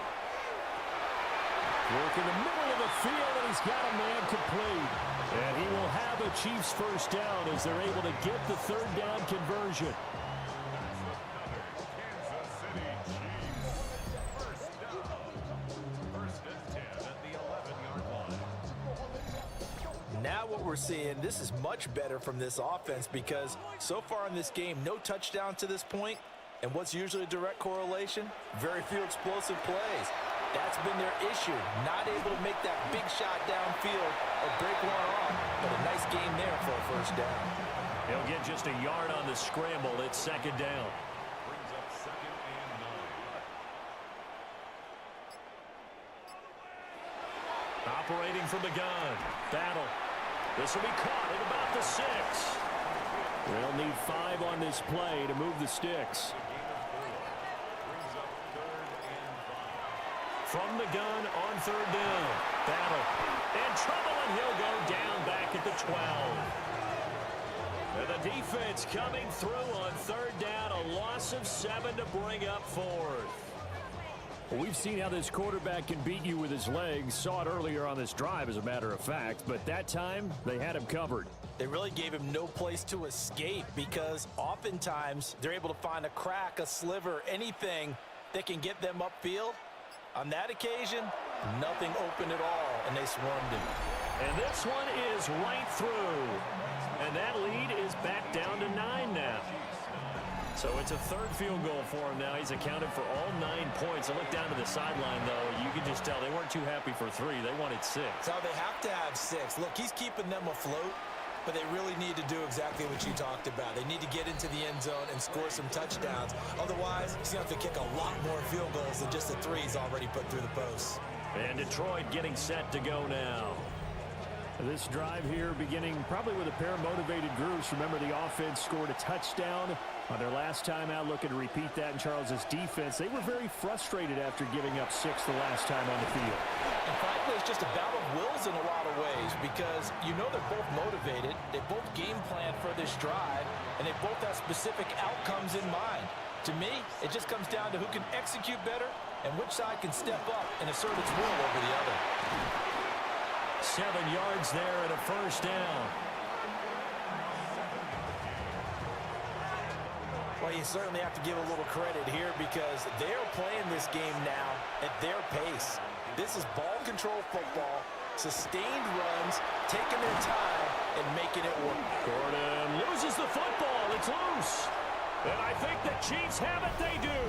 Work in the middle of the field, and he's got a man complete. And he will have a Chiefs first down as they're able to get the 3rd down conversion. Kansas City Chiefs. First down. First and 10 at the 11-yard line. Now what we're seeing, this is much better from this offense because so far in this game, no touchdown to this point. And what's usually a direct correlation? Very few explosive plays. That's been their issue, not able to make that big shot downfield or break one off, but a nice game there for a first down. He'll get just a yard on the scramble. It's 2nd down. Brings up 2nd and 9. Operating from the gun. Battle. This will be caught at about the 6. They'll need 5 on this play to move the sticks. Brings up 3rd and 5. From the gun on 3rd down. Battle. And trouble, and he'll go down back at the 12. And the defense coming through on 3rd down. A loss of 7 to bring up 4th. Well, we've seen how this quarterback can beat you with his legs. Saw it earlier on this drive, as a matter of fact. But that time, they had him covered. They really gave him no place to escape because oftentimes they're able to find a crack, a sliver, anything that can get them upfield. On that occasion, nothing open at all, and they swarmed him. And this one is right through. And that lead is back down to 9 now. So it's a 3rd field goal for him now. He's accounted for all 9 points. I look down to the sideline, though. You can just tell they weren't too happy for 3. They wanted 6. So they have to have 6. Look, he's keeping them afloat, but they really need to do exactly what you talked about. They need to get into the end zone and score some touchdowns. Otherwise, he's going to have to kick a lot more field goals than just the 3 he's already put through the posts. And Detroit getting set to go now. This drive here beginning probably with a pair of motivated groups. Remember, the offense scored a touchdown on their last time out. Looking to repeat that in Charles's defense. They were very frustrated after giving up 6 the last time on the field. And frankly, it's just a battle of wills in a lot of ways because you know they're both motivated. They both game plan for this drive, and they both have specific outcomes in mind. To me, it just comes down to who can execute better and which side can step up and assert its will over the other. 7 yards there and a first down. Well, you certainly have to give a little credit here because they're playing this game now at their pace. This is ball control football, sustained runs, taking their time, and making it work. Gordon loses the football. It's loose. And I think the Chiefs have it. They do.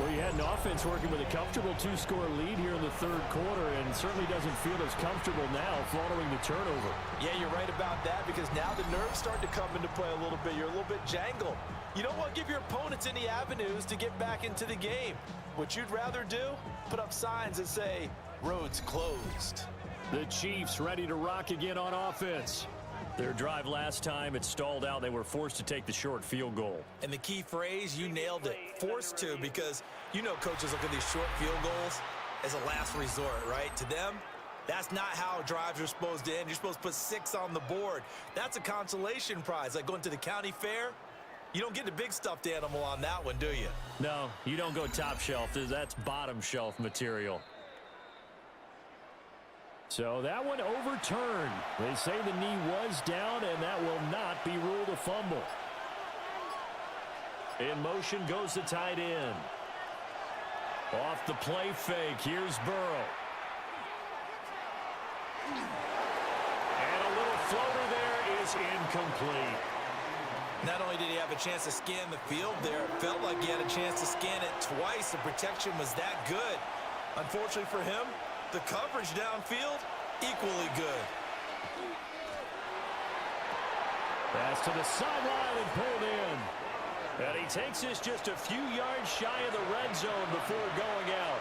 Well, you had an offense working with a comfortable 2-score lead here in the 3rd quarter, and certainly doesn't feel as comfortable now following the turnover. Yeah, you're right about that because now the nerves start to come into play a little bit. You're a little bit jangled. You don't want to give your opponents any avenues to get back into the game. What you'd rather do, put up signs that say, roads closed. The Chiefs ready to rock again on offense. Their drive last time, it stalled out. They were forced to take the short field goal. And the key phrase, you nailed it, forced to, because you know coaches look at these short field goals as a last resort, right? To them, that's not how drives are supposed to end. You're supposed to put 6 on the board. That's a consolation prize, like going to the county fair. You don't get the big stuffed animal on that one, do you? No, you don't go top shelf. That's bottom shelf material. So that one overturned. They say the knee was down, and that will not be ruled a fumble. In motion goes the tight end. Off the play fake, here's Burrow. And a little floater there is incomplete. Not only did he have a chance to scan the field there, it felt like he had a chance to scan it twice. The protection was that good. Unfortunately for him, the coverage downfield, equally good. Pass to the sideline and pulled in. And he takes this just a few yards shy of the red zone before going out.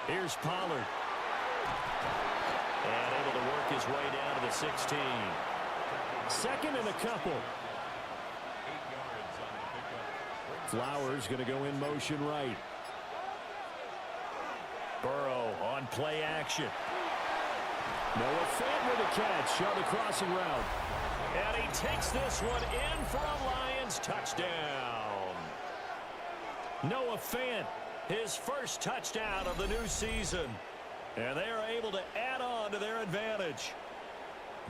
Here's Pollard. And able to work his way down to the 16. Second and a couple. Flowers going to go in motion right. Burrow on play action. Noah Fant with a catch on the crossing route. And he takes this one in for a Lions touchdown. Noah Fant, his first touchdown of the new season. And they are able to add on to their advantage.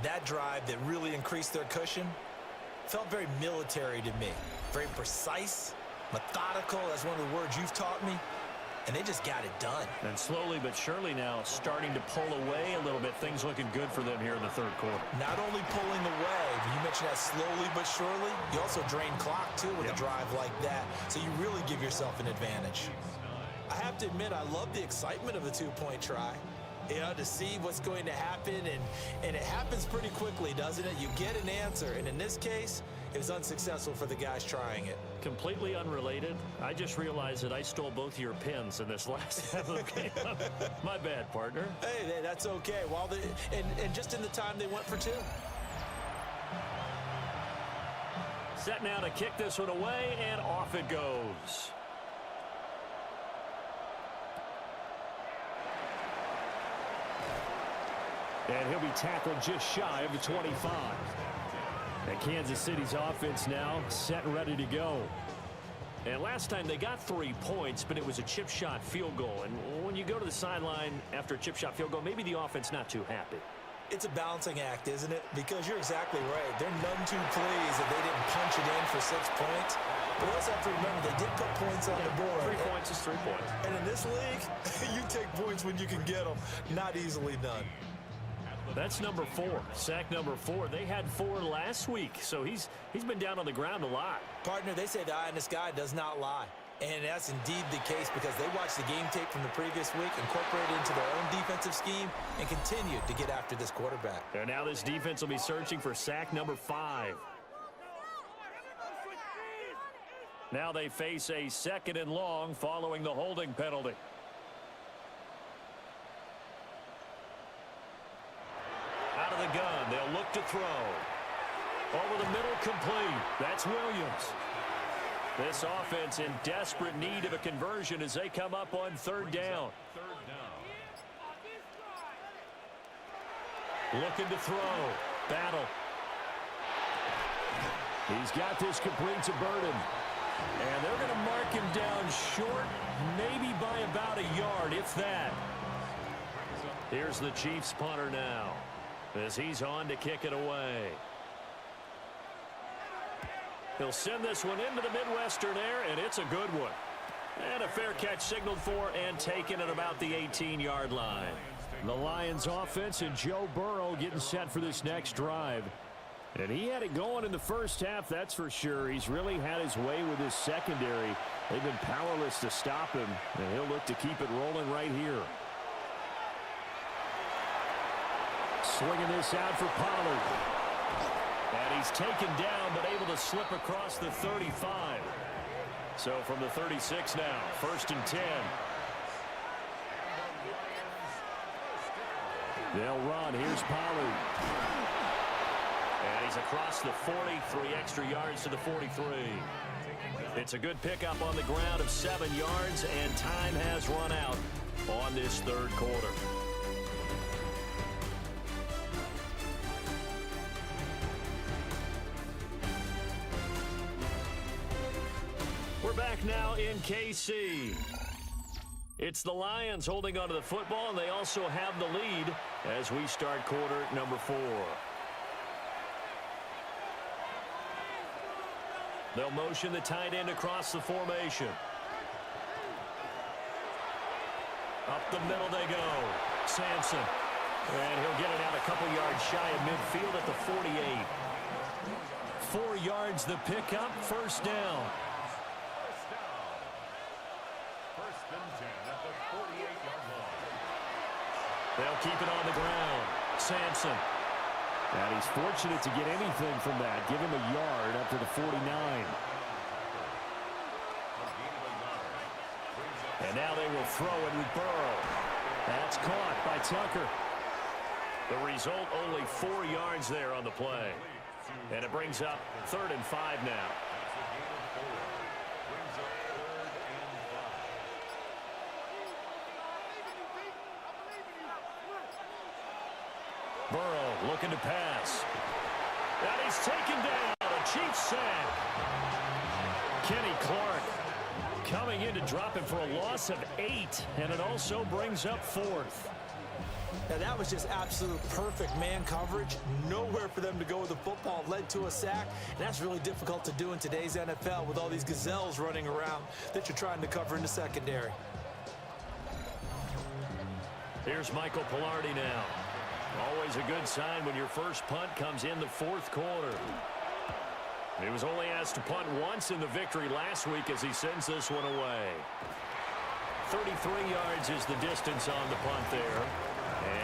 That drive that really increased their cushion felt very military to me. Very precise, methodical. That's one of the words you've taught me. And they just got it done. And slowly but surely now starting to pull away a little bit. Things looking good for them here in the third quarter. Not only pulling away, but you mentioned that slowly but surely. You also drain clock, too, with a drive like that. So you really give yourself an advantage. I have to admit, I love the excitement of a two-point try. You know, to see what's going to happen, and it happens pretty quickly, doesn't it? You get an answer, and in this case, it was unsuccessful for the guys trying it. Completely unrelated. I just realized that I stole both of your pins in this last half of the game. My bad, partner. Hey, that's okay. While and just in the time they went for two. Set now to kick this one away, and off it goes. And he'll be tackled just shy of the 25. And Kansas City's offense now set and ready to go. And last time they got 3 points, but it was a chip shot field goal. And when you go to the sideline after a chip shot field goal, maybe the offense not too happy. It's a balancing act, isn't it? Because you're exactly right. They're none too pleased that they didn't punch it in for 6 points. But we also have to remember they did put points on the board. 3 points is 3 points. And in this league, you take points when you can get them. Not easily done. That's number 4. Sack number 4. They had 4 last week, so he's been down on the ground a lot. Partner, they say the eye in the sky does not lie. And that's indeed the case because they watched the game tape from the previous week, incorporated it into their own defensive scheme, and continued to get after this quarterback. And now this defense will be searching for sack number 5. Now they face a 2nd and long following the holding penalty. Out of the gun, they'll look to throw. Over the middle, complete. That's Williams. This offense in desperate need of a conversion as they come up on 3rd down. Looking to throw. Battle. He's got this complete to Burden. And they're going to mark him down short, maybe by about a yard, if that. Here's the Chiefs punter now, as he's on to kick it away. He'll send this one into the Midwestern air, and it's a good one. And a fair catch signaled for and taken at about the 18-yard line. The Lions offense and Joe Burrow getting set for this next drive. And he had it going in the first half, that's for sure. He's really had his way with his secondary. They've been powerless to stop him, and he'll look to keep it rolling right here. Swinging this out for Pollard. And he's taken down, but able to slip across the 35. So from the 36 now, 1st and 10. They'll run. Here's Pollard. And he's across the 40, 3 extra yards to the 43. It's a good pickup on the ground of 7 yards, and time has run out on this 3rd quarter. back now in KC. It's the Lions holding onto the football, and they also have the lead as we start quarter number 4. They'll motion the tight end across the formation. Up the middle they go. Sampson. And he'll get it out a couple yards shy of midfield at the 48. 4 yards the pickup, first down. First and 10 at the 48-yard line. They'll keep it on the ground. Sampson. And he's fortunate to get anything from that. Give him a yard up to the 49. And now they will throw it with Burrow. That's caught by Tucker. The result, only 4 yards there on the play. And it brings up 3rd and 5 now. Burrow looking to pass. And he's taken down. A Chiefs sack. Kenny Clark coming in to drop him for a loss of 8. And it also brings up 4th. Now, that was just absolute perfect man coverage. Nowhere for them to go with the football. Led to a sack. And that's really difficult to do in today's NFL with all these gazelles running around that you're trying to cover in the secondary. Here's Michael Pilardi now. Always a good sign when your first punt comes in the 4th quarter. He was only asked to punt once in the victory last week as he sends this one away. 33 yards is the distance on the punt there.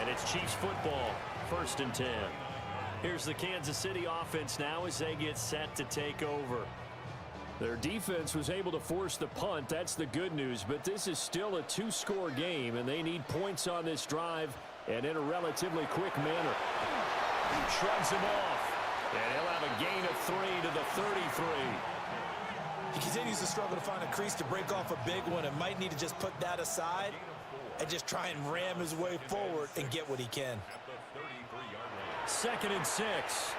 And it's Chiefs football, 1st and 10. Here's the Kansas City offense now as they get set to take over. Their defense was able to force the punt. That's the good news. But this is still a 2-score game, and they need points on this drive and in a relatively quick manner. Shrugs him off. And he'll have a gain of 3 to the 33. He continues to struggle to find a crease to break off a big one and might need to just put that aside and just try and ram his way forward and get what he can. 2nd and 6.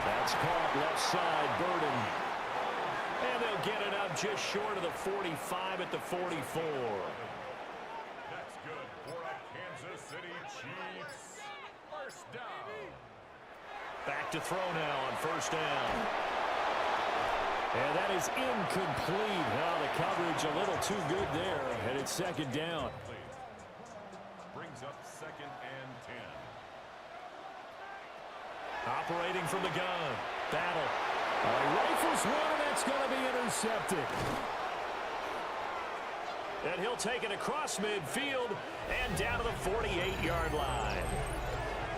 That's caught left side, Burden. And they'll get it up just short of the 45 at the 44. That's good for a Kansas City Chiefs. First down. Back to throw now on 1st down. And that is incomplete. Now the coverage a little too good there. And it's 2nd down. Brings up 2nd and 10. Operating from the gun. Battle. He rifles one, and that's going to be intercepted. And he'll take it across midfield and down to the 48-yard line.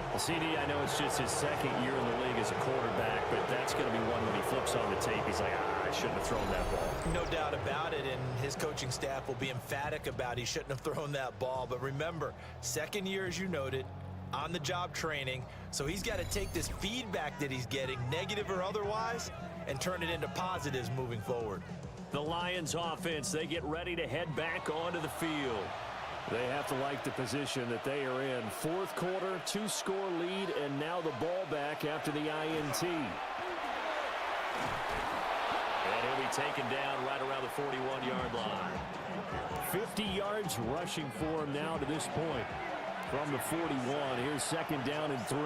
Well, CD, I know it's just his 2nd year in the league as a quarterback, but that's going to be one when he flips on the tape. He's like, I shouldn't have thrown that ball. No doubt about it, and his coaching staff will be emphatic about he shouldn't have thrown that ball. But remember, 2nd year, as you noted, on-the-job training, so he's got to take this feedback that he's getting, negative or otherwise, and turn it into positives moving forward. The Lions offense, they get ready to head back onto the field. They have to like the position that they are in. 4th quarter, 2-score lead, and now the ball back after the INT. And he'll be taken down right around the 41-yard line. 50 yards rushing for him now to this point. From the 41, here's 2nd down and 3.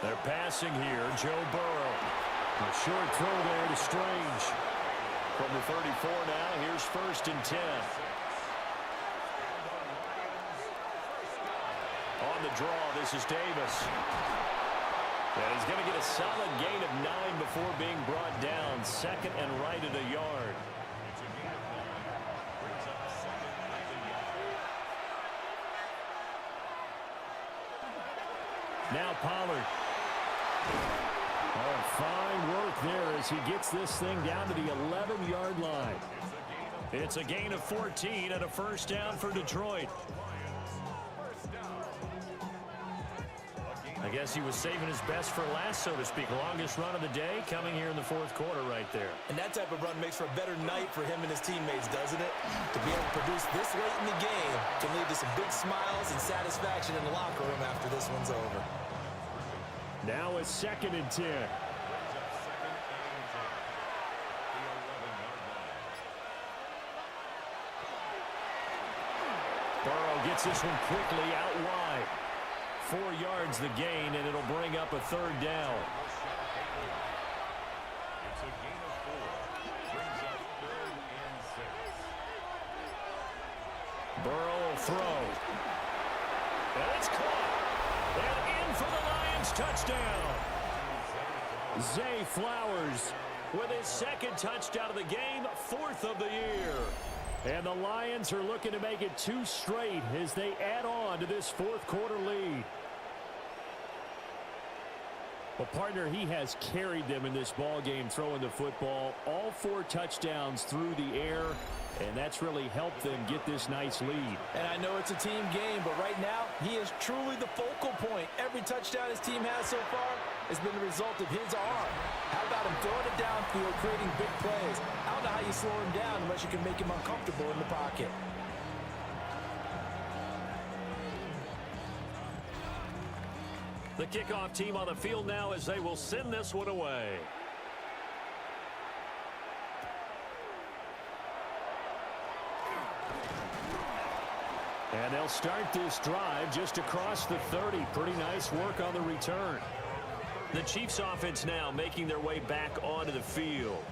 They're passing here, Joe Burrow. A short throw there to Strange. From the 34 now, here's 1st and 10. On the draw, this is Davis. And he's going to get a solid gain of 9 before being brought down. 2nd and right at a yard. Now Pollard. Oh, fine work there as he gets this thing down to the 11-yard line. It's a gain of 14 and a 1st down for Detroit. I guess he was saving his best for last, so to speak. Longest run of the day coming here in the 4th quarter right there. And that type of run makes for a better night for him and his teammates, doesn't it? To be able to produce this late in the game can lead to some big smiles and satisfaction in the locker room after this one's over. Now it's 2nd and 10. Burrow gets this one quickly out wide. 4 yards the gain, and it'll bring up a 3rd down. It's a gain of 4. Brings up 3rd and 6. Burrow will throw. And it's caught. And in for the Lions touchdown. Zay Flowers with his 2nd touchdown of the game, 4th of the year. And the Lions are looking to make it 2 straight as they add on to this 4th quarter lead. Well, partner, he has carried them in this ball game throwing the football. All 4 touchdowns through the air, and that's really helped them get this nice lead. And I know it's a team game, but right now, he is truly the focal point. Every touchdown his team has so far has been the result of his arm. How about him throwing it downfield, creating big plays? I don't know how you slow him down unless you can make him uncomfortable in the pocket. The kickoff team on the field now as they will send this one away. And they'll start this drive just across the 30. Pretty nice work on the return. The Chiefs offense now making their way back onto the field.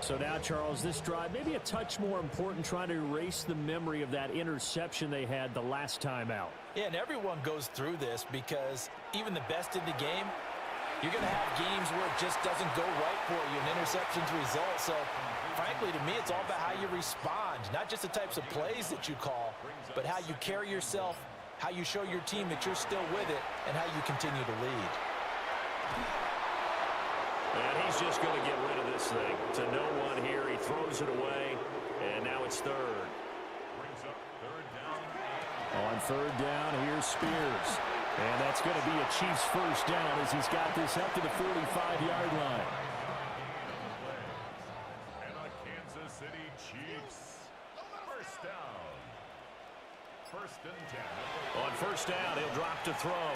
So now, Charles, this drive maybe a touch more important, trying to erase the memory of that interception they had the last time out. Yeah, and everyone goes through this because even the best in the game, you're going to have games where it just doesn't go right for you, and interceptions result. So, frankly, to me, it's all about how you respond, not just the types of plays that you call, but how you carry yourself, how you show your team that you're still with it, and how you continue to lead. And he's just going to get rid of this thing to no one here. He throws it away, and now it's 3rd. Brings up 3rd down. On 3rd down, here's Spears. And that's going to be a Chiefs first down as he's got this up to the 45-yard line. And a Kansas City Chiefs first down. 1st and 10. On 1st down, he'll drop to throw.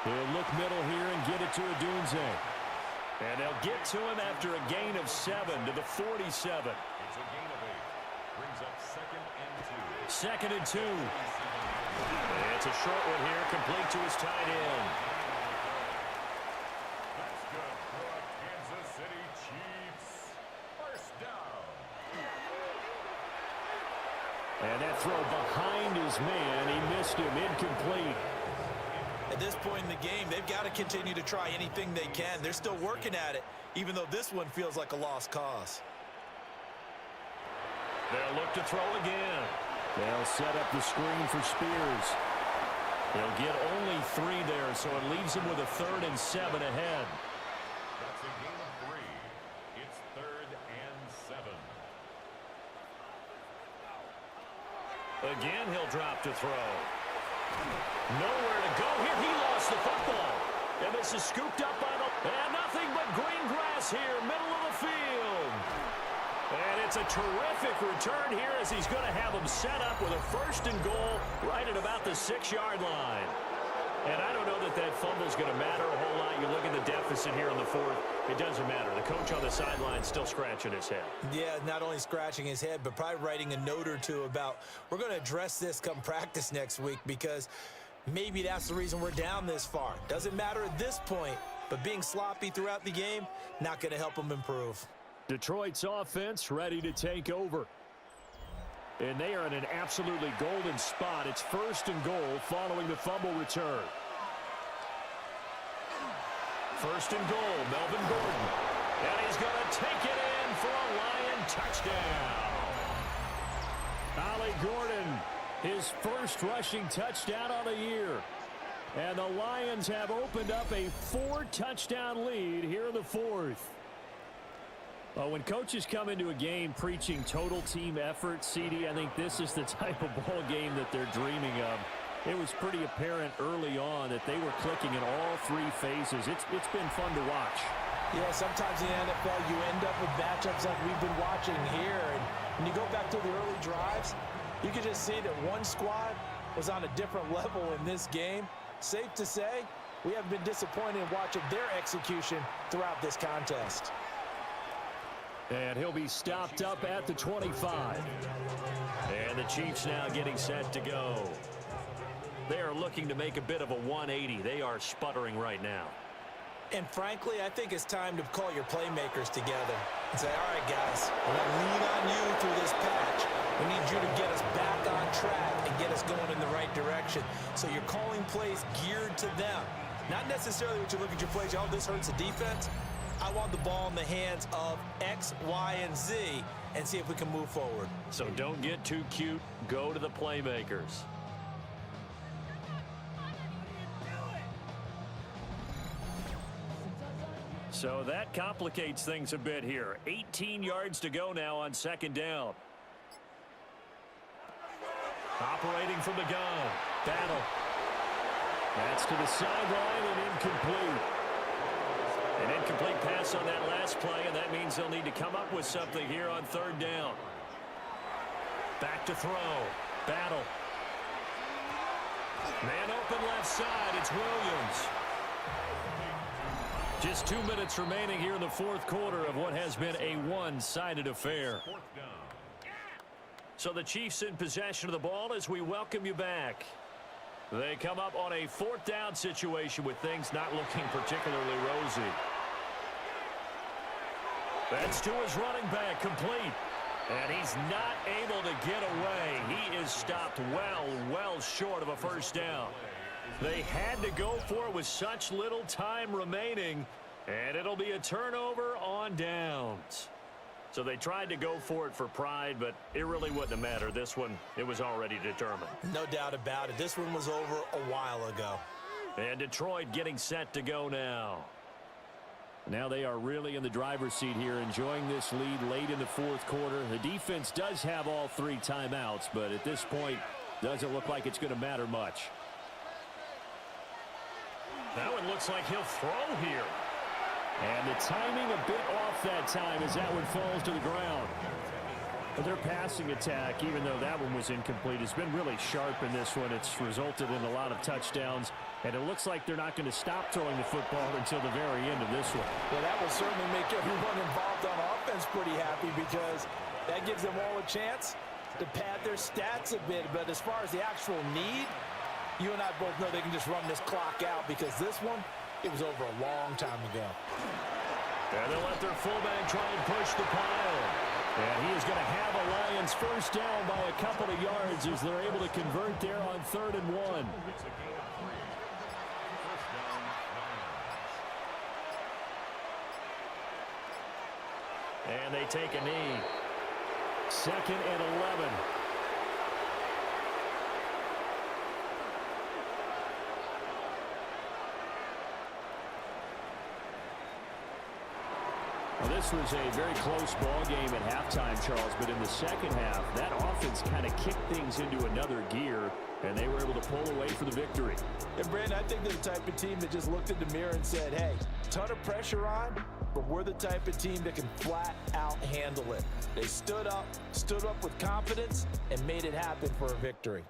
He'll look middle here and get it to Odunze. And they'll get to him after a gain of 7 to the 47. It's a gain of 8. Brings up 2nd and 2. 2nd and 2. And it's a short one here, complete to his tight end. That's good for a Kansas City Chiefs first down. And that throw behind his man, he missed him, incomplete. At this point in the game, they've got to continue to try anything they can. They're still working at it, even though this one feels like a lost cause. They'll look to throw again. They'll set up the screen for Spears. They'll get only 3 there, so it leaves them with a 3rd and 7 ahead. That's a gain of 3. It's 3rd and 7. Again, he'll drop to throw. Nowhere to go here. He lost the football. And this is scooped up by the... And nothing but green grass here, middle of the field. And it's a terrific return here as he's going to have them set up with a 1st and goal right at about the 6-yard line. And I don't know that that fumble is going to matter a whole lot. You look at the deficit here in the 4th. It doesn't matter. The coach on the sideline still scratching his head. Yeah, not only scratching his head, but probably writing a note or two about we're going to address this come practice next week because maybe that's the reason we're down this far. Doesn't matter at this point, but being sloppy throughout the game, not going to help them improve. Detroit's offense ready to take over. And they are in an absolutely golden spot. It's 1st and goal following the fumble return. 1st and goal, Melvin Gordon. And he's going to take it in for a Lion touchdown. Ollie Gordon, his 1st rushing touchdown on the year. And the Lions have opened up a 4-touchdown lead here in the 4th. When coaches come into a game preaching total team effort, CD, I think this is the type of ball game that they're dreaming of. It was pretty apparent early on that they were clicking in all 3 phases. It's been fun to watch. Yeah, sometimes in the NFL you end up with matchups like we've been watching here. And when you go back to the early drives, you can just see that one squad was on a different level in this game. Safe to say, we have been disappointed in watching their execution throughout this contest. And he'll be stopped up at the 25. And the Chiefs now getting set to go. They are looking to make a bit of a 180. They are sputtering right now. And frankly, I think it's time to call your playmakers together and say, all right, guys, we're going to lean on you through this patch. We need you to get us back on track and get us going in the right direction. So you're calling plays geared to them. Not necessarily what you look at your plays, oh, this hurts the defense. I want the ball in the hands of X, Y, and Z and see if we can move forward. So don't get too cute. Go to the playmakers. So that complicates things a bit here. 18 yards to go now on second down. Operating from the gun. Battle. That's to the sideline and incomplete. An incomplete pass on that last play, and that means they'll need to come up with something here on third down. Back to throw. Battle. Man open left side. It's Williams. Just 2 minutes remaining here in the fourth quarter of what has been a one-sided affair. So the Chiefs in possession of the ball as we welcome you back. They come up on a fourth down situation with things not looking particularly rosy. That's to his running back, complete. And he's not able to get away. He is stopped well short of a first down. They had to go for it with such little time remaining, and it'll be a turnover on downs. So they tried to go for it for pride, but it really wouldn't have mattered. This one, it was already determined. No doubt about it. This one was over a while ago. And Detroit getting set to go now. Now they are really in the driver's seat here, enjoying this lead late in the fourth quarter. The defense does have all three timeouts, but at this point, doesn't look like it's going to matter much. That one looks like he'll throw here. And the timing a bit off that time as that one falls to the ground. But their passing attack, even though that one was incomplete, has been really sharp in this one. It's resulted in a lot of touchdowns, and it looks like they're not going to stop throwing the football until the very end of this one. Well, that will certainly make everyone involved on offense pretty happy because that gives them all a chance to pad their stats a bit. But as far as the actual need, you and I both know they can just run this clock out because this one, it was over a long time ago. And they'll let their fullback try and push the pile. And he is going to have a Lions first down by a couple of yards as they're able to convert there on 3rd and 1. And they take a knee. 2nd and 11. This was a very close ball game at halftime, Charles, but in the second half, that offense kind of kicked things into another gear, and they were able to pull away for the victory. And, Brandon, I think they're the type of team that just looked in the mirror and said, hey, ton of pressure on, but we're the type of team that can flat out handle it. They stood up with confidence, and made it happen for a victory.